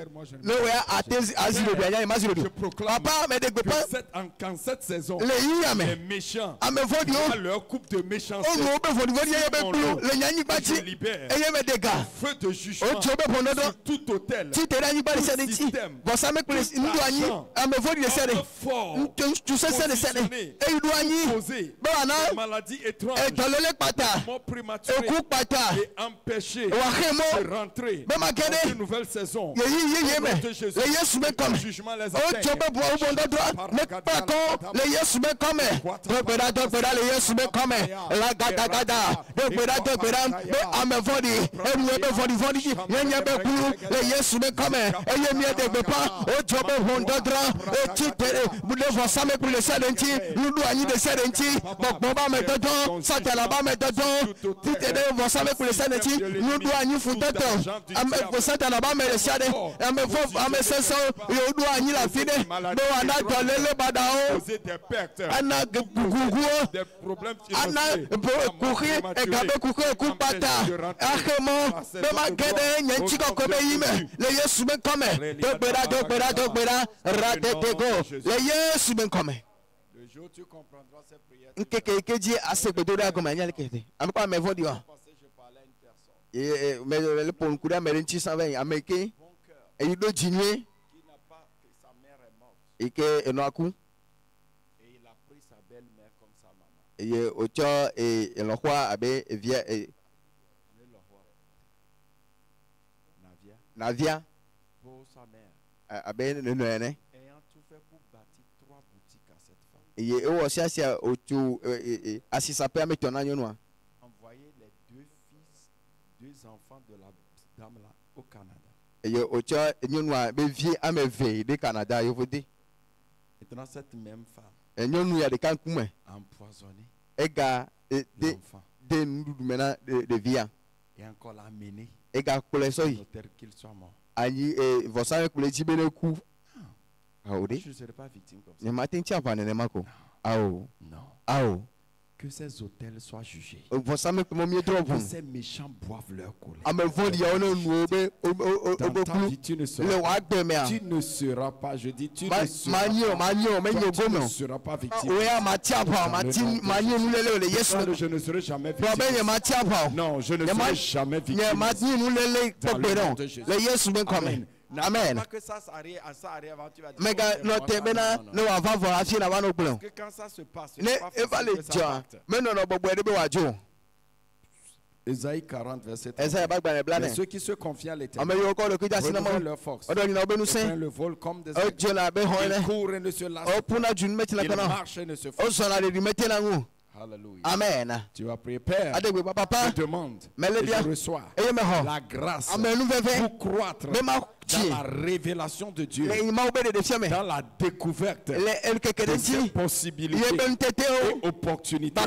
Le ouais atez azilo bien mazilo. Papa mais de pas en cette saison. Les méchants. Ame vodi leur coupe de méchanceté. On obe vodi yébe plus. Le nyani bati. Et yébe des gars. Feu de jugement. Sur tout hôtel. Si tu n'as pas de système. Bon ça me plaît. Nous doit ame vodi essaie. Tu sais ça de ça. Et il doit poser. Maladie étrange. Et dans le pata. Mort prématuré. Et empêcher de rentrer dans une nouvelle saison. Le Jésus me comme. Oh tu peux boire au bon endroit. Mais pas quand le Jésus me comme. Le Jésus me comme. La gada gada. Mais ame vodi. Et nous me vodi. Yenya be kulu. Le Jésus me comme. Et yemie de pas. Oh tu peux bon endroit. Et tu te. Vous devez savoir pour le sadenti. Nous doit ni de sadenti. Bon ba me dedans. Ça te la ba me dedans. Tu te devez savoir pour le sadenti. Nous doit ni foutre. Ame ça te la ba me le sadenti. Ame senso. Nous doit ni la fide. No ana tole le badao. Ana gugu. Des problèmes Ana courir et gabe courir kupata. Akemo. Bema gede nyenchiko kobe yime. Le Yesu me come. Dogbera. Radetego. Le Yesu me come. Le jour tu comprendras cette prière. Nkeke keji ase gbedora goma nyale kete. Ampa me vodi wa. Je parlais à une personne. Mais le pont couda merenchi s'en va américain et il doit dîner et que et a pris sa belle-mère comme sa maman. Et ocho et le roi avait via Navia pour sa mère. Avait le ayant tout fait pour bâtir 3 boutiques à cette femme. Et aussi assis sa père met un agneau noir. Envoyer les 2 fils, 2 enfants de la dame là au Canada. Et ocho agneau noir be vie à me veille de Canada yo vodi. Et dans cette même femme. Et nous y a des camps empoisonnés. Et gars de nous maintenant de vie. Et encore l'amener. Et gars pour les soins. Qu'il soit mort. Aïe et vous savez que les tibéens coup. Ah oui. Je ne serai pas victime comme ça. Ne matin tu as pas ne mako. Ah oh. Non. Ah oh. Que ces hôtels soient jugés. Vous savez que mon mieux trop bon. Que ces méchants boivent leur colère. Ah mais vous il y a un nouveau dans ta vie tu ne seras pas. Je dis tu ne seras pas victime. Je ne serai jamais victime. Non, je ne serai jamais victime. Amen. Amen. Mais quand ça se passe, Ésaïe 40, verset 3. Ceux qui se confient à l'Éternel renouvellent leur force. Ils prennent le vol comme des aigles. Ils courent et ne se lassent pas. Ils marchent et ne se font. Alléluia. Amen. Tu vas prier, Père. Je demande et je reçois la grâce pour croître dans la révélation de Dieu, dans la découverte de ces possibilités et opportunités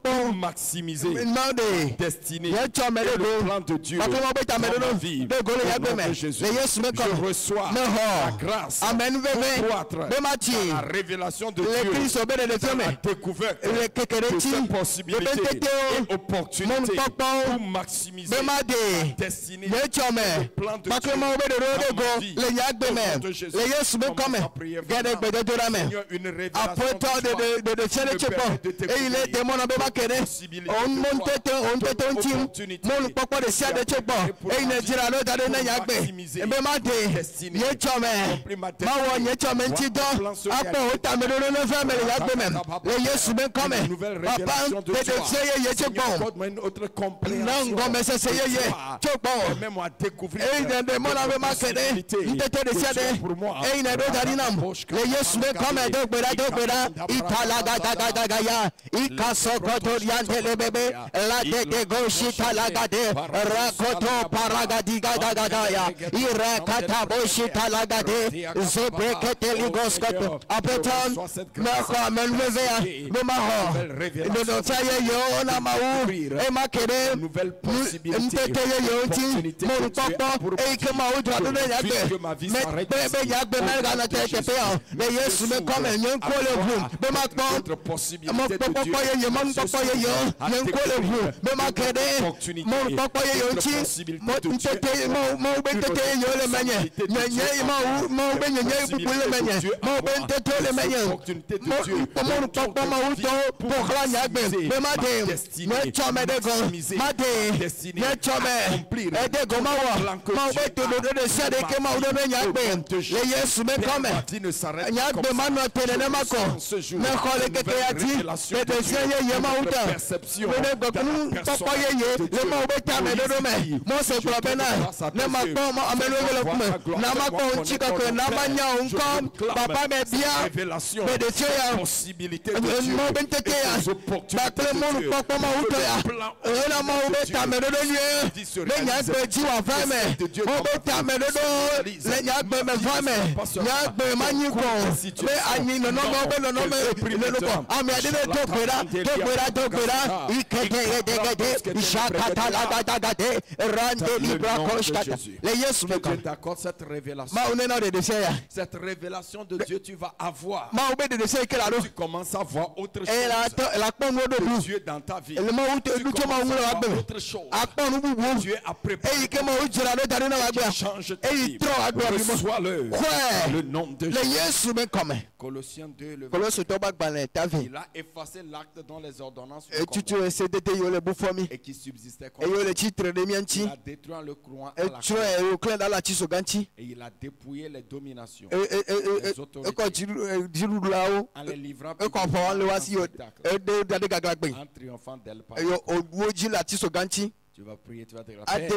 pour maximiser la destinée et le plan de Dieu dans ma vie. Au nom de Jésus, je reçois la grâce pour croître dans la révélation de Dieu, dans la découverte de ces possibilités et opportunités pour maximiser la destinée et le plan de Dieu. Les yagbemens, les yesubes comme gade bedorame. Après toi de faire le chepo, et il est démon en bémakere. On monte un team, mon papa de sia de chepo, et il ne dira l'autre à l'année yagbe. Et bémate, yechome, mawa yechome tido, après autant de le faire, mais les yagbemens, les yesubes comme papa de faire yechepo. Non, comme ça c'est ye, chepo. Et il est démon en bémakere. Ntete de siade e ina do darinam le yesu me come do gbera italaga daga ya ikasoko to yante le bebe la de goshi talaga de rakoto paraga diga daga ya irakata boshi talaga de zebekete ligosko apetan nako menlevea no maho no taye yo na mau e makere ntete yo ti mon popo e kema o do que ma vie s'arrête mais Yesu me comme un col de ma notre possibilité de Dieu mon papa yo ti mon tete mon betete yo le manye mon benye pour le manye mon betete le manye mon papa ma uto pour la nyagbe de ma de ne chome de go ma de ne chome et de go ma wa ma betete de sia de que ma udo nyagbe le Yesu me come nyagbe manu tenene mako me khole ke yati de sia ye ma uta ne go papa ye le ma ubeta me do me mo se probena ne ma ko ma amelo le kuma na ma ko chika ko na ma nya unkom papa me bia me de sia ya possibilité de Dieu mo bentete ya ba tle mo papa ma uta ya na ma ubeta me do ye me nyagbe ji wa fa me mo beta me do le nyagbe me fa me nyagbe manyi ko le anyi no no me le no ami ade to kwera ikete shakata la gade rande libra koshkata le Yesu me je t'accorde cette révélation ma unena de desia cette révélation de Dieu tu vas avoir ma obe de desia que tu commences à voir autre chose et la pomme de Dieu dans ta vie le ma uto ma ngula autre chose akpon bubu Dieu a préparé e ke ma ujira do darina wa gba change Reçois-le. Le nom de Jésus. Colossiens 2, le verset. Il a effacé l'acte dont les ordonnances et qui subsistait comme il a détruit le courant à la croix. Et il a dépouillé les dominations, les autorités, en les livrant en triomphant d'elles par la croix. Tu vas prier, tu vas déclarer.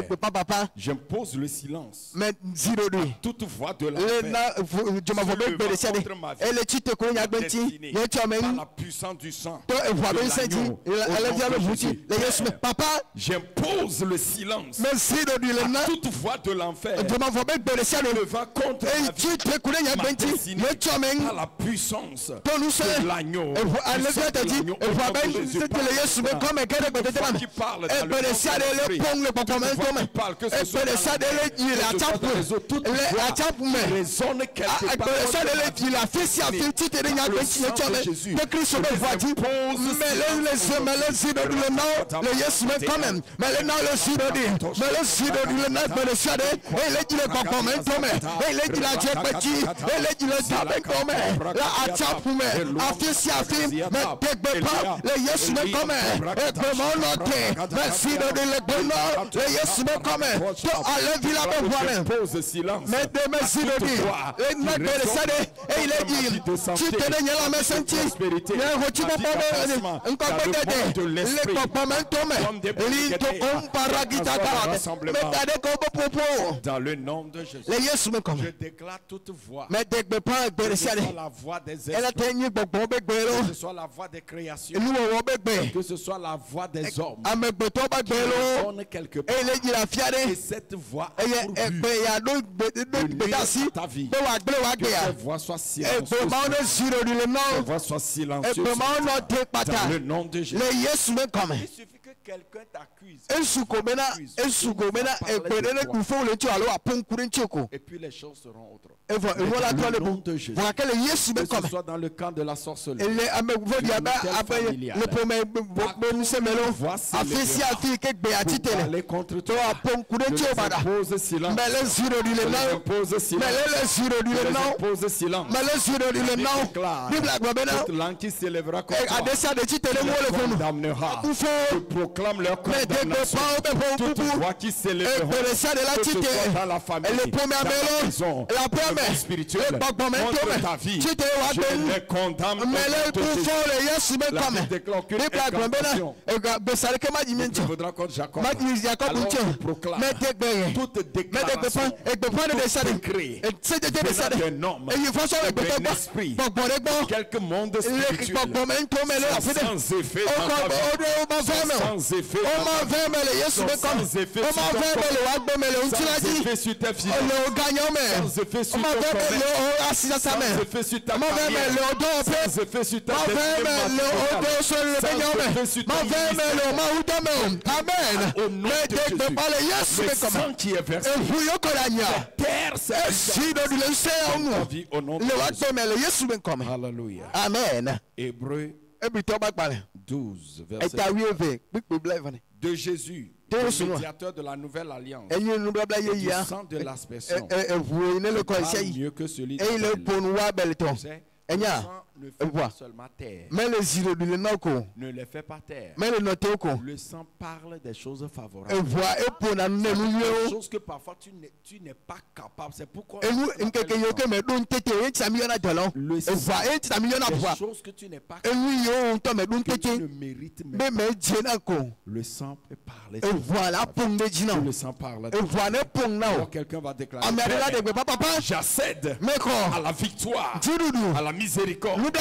J'impose le silence à toute voix de l'enfer contre ma vie, destinée, par la puissance du sang de l'agneau, Papa, j'impose le silence à toute voix de l'enfer levant contre ma vie, ma destinée, par la puissance de l'agneau. Qui parle dans le Yes, me come. To alle villa be voile. Pose silence. Me de me sirodi. E na be sade. E ile di. Ti tene nyela me senti. Ne ho ti bo bo. Nko begede. Le popamento me. Li to comparagita ga. Me tade ko popo. Dans le nom de Jésus. Le yes me come. Je déclare toute voix. Me de be pa be sade. La voix des esprits. Elle tenir gbogbo be gbero. Que ce soit la voix des créations. Que ce soit la voix des hommes. Ame gbeto ba gbero. Quelque part. Et cette voix a pour but de ta vie. Que cette voix soit silencieuse. Que voix soit silencieuse. Dans le nom de Jésus. Il suffit que quelqu'un t'accuse. Et puis les choses seront autres. Dans le nom de Jésus. Que ce soit dans le camp de la sorcellerie. Aller contre toi. Impose silence. Impose silence. Toute langue qui s'élèvera contre toi condamnera. Je proclame leur condamnation. Toute voix qui s'élèvera, que ce soit dans la famille, dans la maison, dans le spirituel, contre ta vie, je les condamne. La Bible déclare qu'une incantation viendra contre Jacob. Alors tu proclames toute déclaration, tout décret d'un homme, d'un esprit, quelque monde spirituel, sans effet dans ta vie, sans effet dans ta vie, sans effet sur ton corps, sans effet sur tes finances, sans effet sur ton commerce, sans effet sur ta carrière, sans effet sur ta destinée, sans effet sur ton ministère. Amen. Au nom de Jésus, le sang qui est versé, la terre s'est vie au nom de Jésus. Alléluia. Amen. Hébreux 12, verset de Jésus, le médiateur de la nouvelle alliance, du sang de l'aspersion, mieux que celui de ne fait pas seulement terre. Ne les fait pas terre. Le sang parle des choses favorables. Des choses que parfois tu n'es pas capable. C'est pourquoi le sang des choses que tu n'es pas capable, que tu ne mérites même pas. Le sang peut parler. Le sang parle. Alors quelqu'un va déclarer: j'accède à la victoire, à la miséricorde, à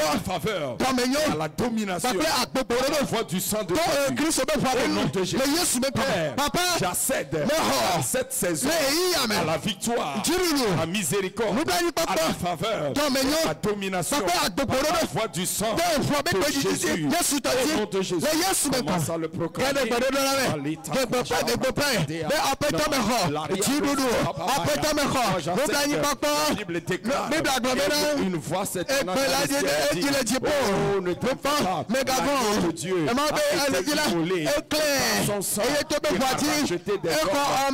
la faveur, à la domination, à la voix du sang de Jésus. Au nom de Jésus, Père, j'accède à cette saison, à la victoire, à la miséricorde, à la faveur, à la domination, à la voix du sang de Jésus. Au nom de Jésus, commence à le proclamer. La Bible déclare une voix voix cette année. Oh, ne t'en fais pas. La gueule de Dieu a été immolée par son sang. Il a racheté des corps.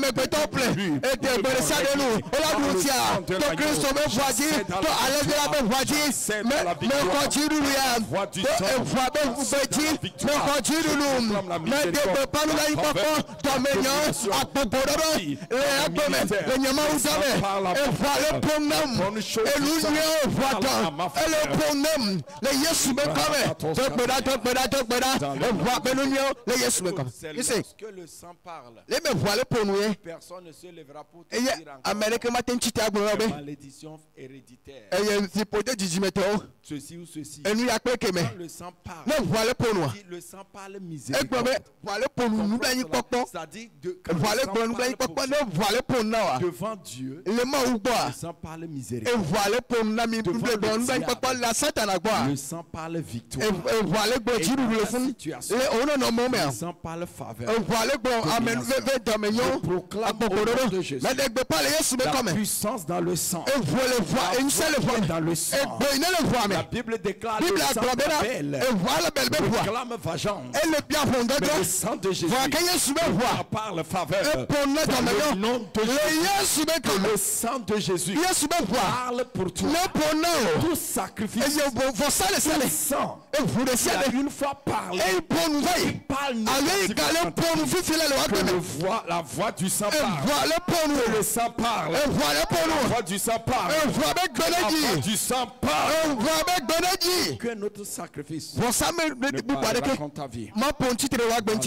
Lorsque le sang parle, personne ne se lèvera pour te dire encore malédiction héréditaire. Ceci ou ceci. Quand le sang parle, le sang parle miséricorde. C'est-à-dire devant Dieu, le sang parle miséricorde. Le sang parle victoire. Et dans la situation, le sang parle faveur. Je proclame au nom de Jésus la puissance dans le sang. Dans le sang. La Bible déclare le sang belle. Proclame vengeance. Mais le sang de Jésus parle faveur. Dans le nom de Jésus. Le sang de Jésus parle pour toi. Tout sacrifice. Tout sang. Il a une fois parlé. Il parle que la voix du sang parle. Que le sang parle. La voix du sang parle. La voix du sang parle. Que notre sacrifice ne parlera contre ta vie. Dans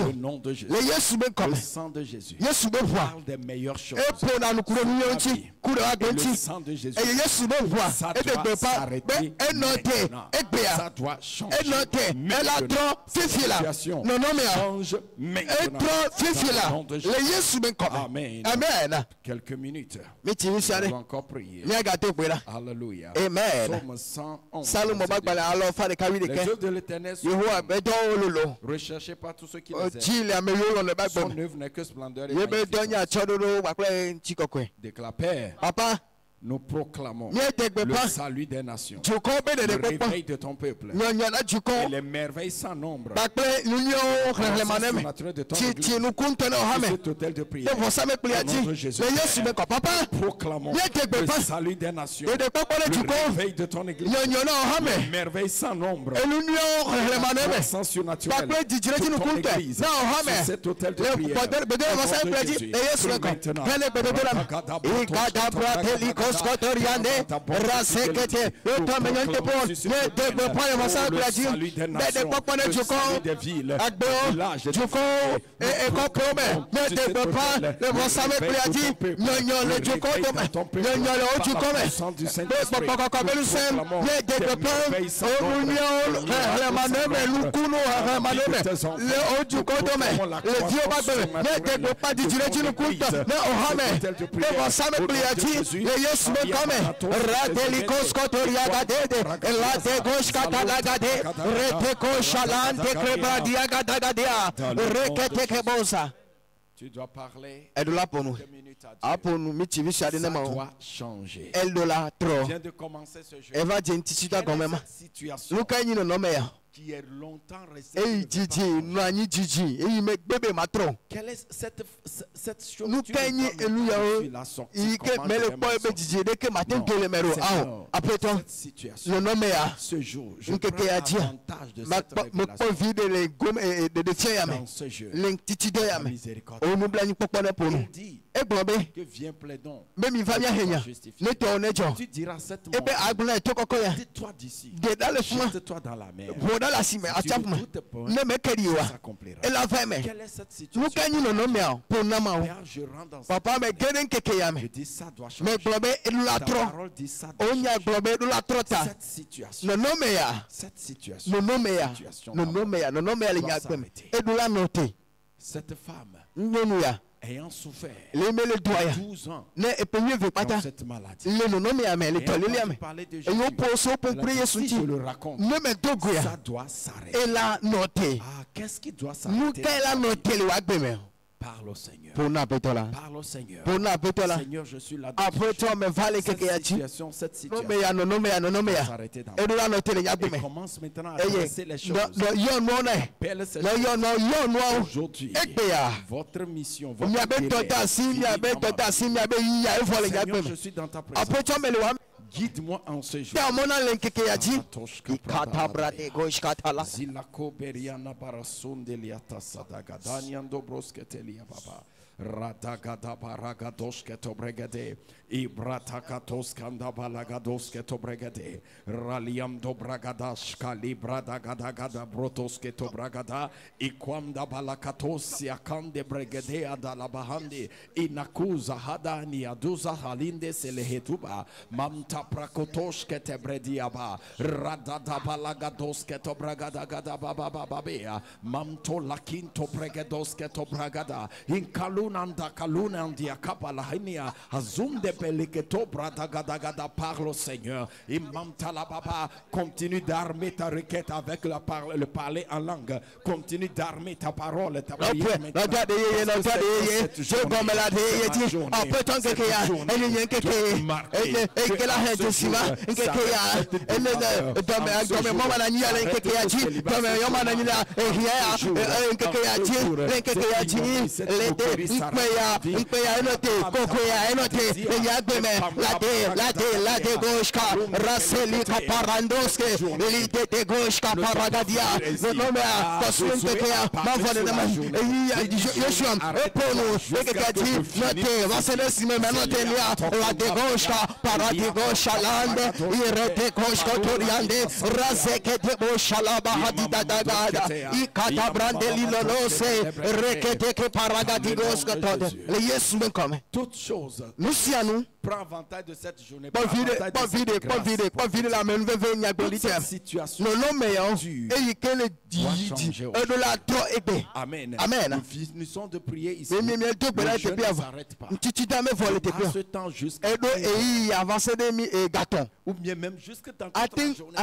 le nom de Jésus. Le sang de Jésus parle des meilleures choses. Le sang de Jésus, ça doit s'arrêter maintenant. Ça doit changer maintenant. Cette situation change maintenant. Amen. Quelques minutes. On va encore prier. Alléluia. Amen. Psaume 111. Les œuvres de l'Éternel sont recherchées par tous ceux qui les aiment. Son œuvre n'est que splendeur et magnifique. Déclare Père. Papa, nous proclamons le salut des nations, le réveil de ton peuple et les merveilles sans nombre. Cet hôtel de prière, au nom de Jésus, proclamons le salut des nations, le réveil de ton église, les merveilles sans nombre, la puissance surnaturelle de ton église, sur cet hôtel de prière, au nom de Jésus, maintenant. Skotoriane rasekete otomenyonte pon ne de point masa plaji de popone juko agbo juko e kopome ne de pas le mosame plaji nyonyo le juko to nyonyo le juko me de poko ko belu sem ne de pas o union le maneme lukunu maneme le juko to me le dio ba ne de pas di dire jinu kunta ne ohame de mosame plaji le yes Radelikos Kotoria Gade, Late Goshkata Gade, Reteko Shalante Krebadia Gadagadea, Rekete Bosa. Tu dois parler. Elle doit pour nous. Pour nous, ça doit changer. Elle doit trop. Vient de commencer ce jeu. Elle va dire quand même. Situation. Nous quand nous nommons. Qui est longtemps resté. Quelle est cette chose? Nous gagnons et nous mais le peuple après toi, le nom est ce jour. Je prends avantage de cette révélation. Dans ce jeu. La miséricorde. Il dit que viens plaidons. Tu diras cette mort. Dis-toi d'ici. Jette-toi dans la mer. Si tu écoutes point, ça s'accomplira. Quelle est cette situation? Père, je rentre dans je dis ça doit changer. Ta parole dit ça doit changer. Cette situation doit s'arrêter. Cette femme ayant souffert 12 ans dans cette maladie. Et parler de Jésus, si je le raconte, ça doit s'arrêter. Ah, qu'est-ce qui doit s'arrêter? Parle au Seigneur. Parle au Seigneur. Seigneur, je suis là. Cette situation. Et commence maintenant à adresser les choses. Appelle ces choses. Aujourd'hui, votre mission, votre Seigneur, je suis dans ta présence. Guide-moi en ce jour. Radagada baragados ke tobregade ibratakatos kanda balagados ke tobregade raliam dobragadas kalibrada gada gada brotos ke tobragada ikwamda balakatos yakande bregade adala bahandi inakuza hadani aduza halinde selehetuba mamta prakotos ke tebrediaba radada balagados ke tobragada gada baba babea mamto lakinto bregados ke tobragada inkalu Kalunandia Kapalahania Azunde Peliketo Bradagadagada. Parle au Seigneur. Imam Talababa, continue d'armer ta requête avec le parler en langue. Continue d'armer ta parole, ta prière. Ikpeya enote kokoya enote yagbeme la de goshka raseli kaparandoske lite de goshka paragadia nomea kosunte kaya mavone dama Yoshua eponu ekati note vasele sime menote lia la de goshka paradi gosha lande irete goshka toriande raseke de boshala bahadi dagada ikata brandeli lolose rekete ke paragadi goshka tode le yesu me come toute chose nous prend avantage de cette journée. Pas vide la même situation. Non, mais et que le dit de la toi et amen. Amen. Nous finissons de prier ici. Mais ne s'arrête pas. À ce temps jusqu'à et avancer des gâteaux. Ou bien même jusqu'à temps que la journée.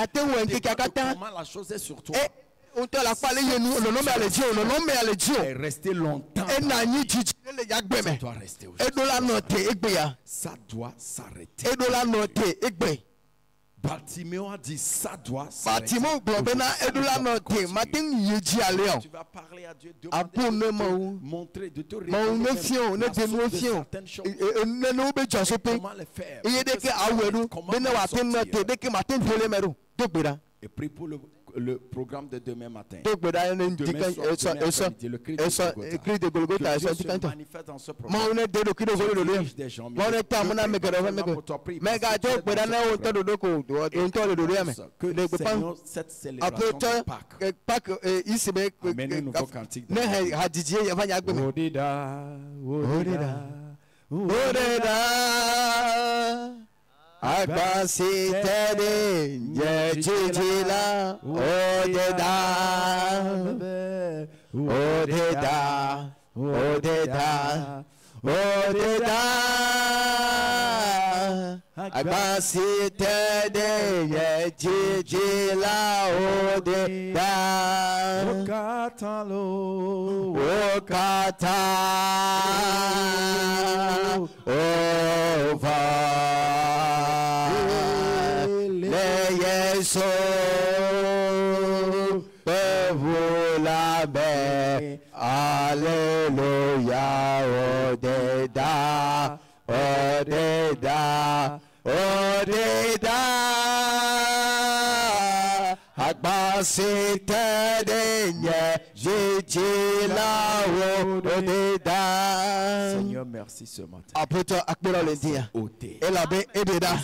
Comment la chose est sur toi. On te l'a parlé, le nom est le Dieu. Et rester longtemps. Et ça doit rester aujourd'hui. Ça doit s'arrêter. Et de la noter, Bartimée a dit ça doit s'arrêter. Tu vas parler à Dieu, demander de te montrer, de te révéler certaines choses. Comment les faire. Et prie pour le programme de demain matin. Demain soir, le cri de Golgotha. Que Dieu se manifeste dans ce programme. Des gens, que Seigneur, cette célébration de Pâques amène un nouveau cantique. Agbasitede jejila odeda agbasitede jejila odeda okata over so vous la paix, alléluia, odeda, agbasite denye, jijila odeda. Seigneur, merci ce matin.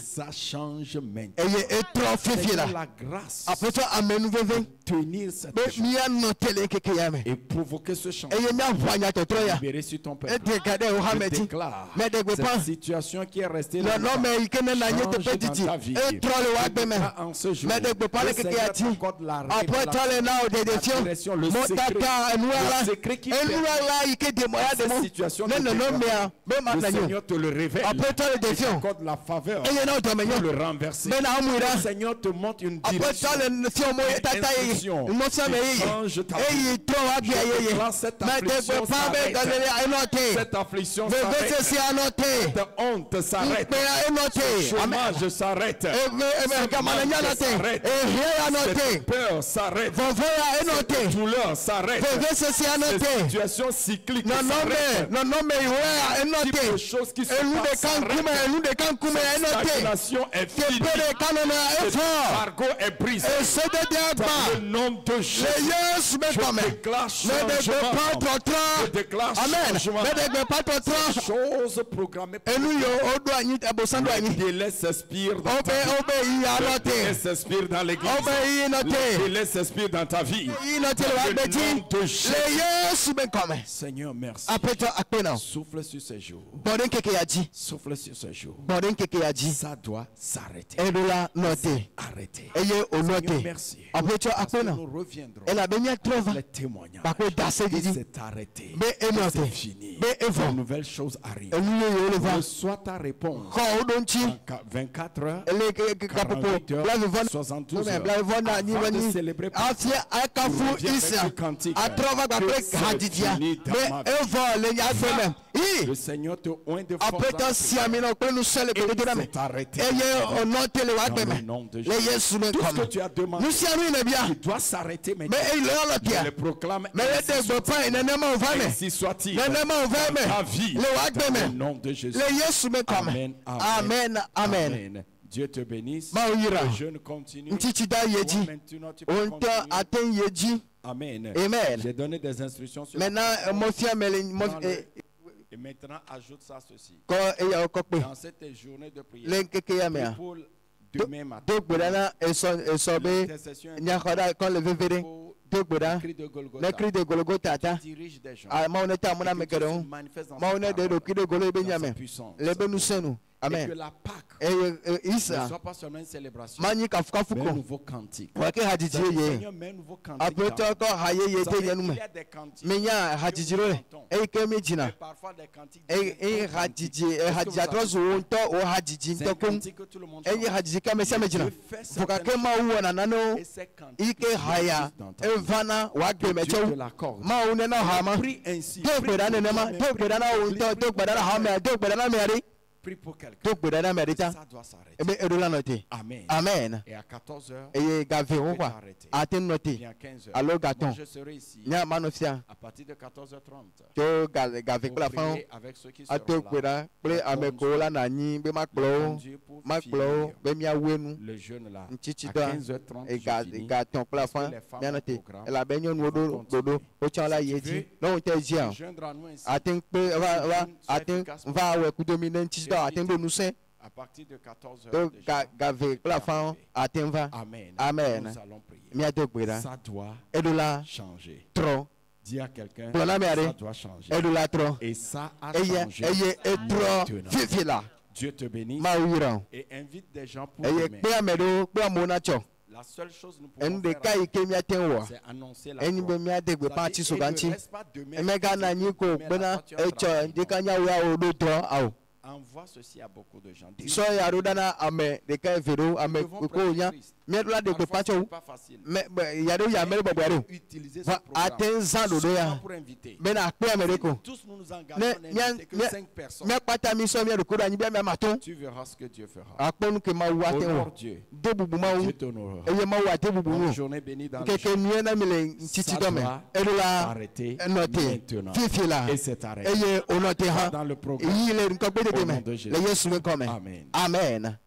Ça change maintenant. Seigneur, la grâce tenir cette chose et provoquer ce changement. Libérer sur ton peuple. Je déclare cette situation qui est restée là. Change dans ta vie. En ce jour, le Seigneur t'accorde la révélation, la direction, le secret secret qui cette situation le Seigneur te le révèle. Il t'accorde la faveur pour le renverser. Le Seigneur te montre une direction, une instruction. Change ta vie. Cette affliction s'arrête. Cette honte s'arrête. Ce chômage s'arrête. Cette peur s'arrête. Cette douleur s'arrête. Cette situation cyclique s'arrête. Des choses qui se passent s'arrêtent. Cette stagnation est finie. Ce fardeau est brisé. Dans le nom de Jésus, je déclare changement. Je déclare changement. Ces choses programmées pour le délai s'inspire dans ta vie. Le délai s'inspire dans l'église. Le délai s'inspire dans ta vie. Dans le nom de Jésus. Seigneur, merci. Souffle sur ces jours. Souffle sur ces jours. Ça doit s'arrêter. Arrêtez. Seigneur, merci. Nous reviendrons avec les témoignages. C'est arrêté. C'est fini. Une nouvelle chose arrive. Reçois ta réponse. 24 heures, 48 heures, 72 heures. Avant de célébrer le cantique. Le Seigneur te oint de force. C'est arrêté. Dans le nom de Jésus. Tout ce que tu as demandé, il doit s'arrêter maintenant. Je le proclame. Ainsi soit-il. Ta vie. Dans le nom de Jésus. Amen. Amen. Amen. Dieu te bénisse. Le jeûne continue. Maintenant, tu peux continuer. Amen. J'ai donné des instructions sur et maintenant, ajoute ça ceci. Dans cette journée de prière, pour demain matin, l'intercession le cri de Golgotha dirige des gens. Et que la Pâque ne soit pas seulement une célébration, mais un nouveau cantique. Seigneur, mais un nouveau cantique. Ça veut dire qu'il y a des cantiques. Mais parfois des cantiques. C'est un cantique que tout le monde chante. Et ces cantiques que Dieu te l'accorde. Prie ainsi. Prie pour quelqu'un. Ça doit s'arrêter. Amen. Amen. Et à 14h, à 15h, moi je serai ici. À partir de 14h30, pour prier avec ceux qui seront là. Le jeûne là, à 15h30, les femmes au programme. À partir de 14h, Amen. Amen. Nous allons prier. Ça doit changer. Dis à quelqu'un, ça doit changer. Et ça a changé. Maintenant. Dieu te bénisse et invite des gens pour demain. La seule chose que nous pouvons faire, c'est annoncer la croix. Ne reste pas demain. Envoie ceci à beaucoup de gens. Nous devons pas facile. Utiliser ce programme pour inviter. Tous nous engageons que 5 personnes. Tu verras ce que Dieu fera. Honore Dieu. Dieu t'honorera. Bonne journée bénie dans le jour. Ça doit arrêter maintenant. Et c'est arrêté. Dans le programme. Au nom de Jésus. Amen. Amen.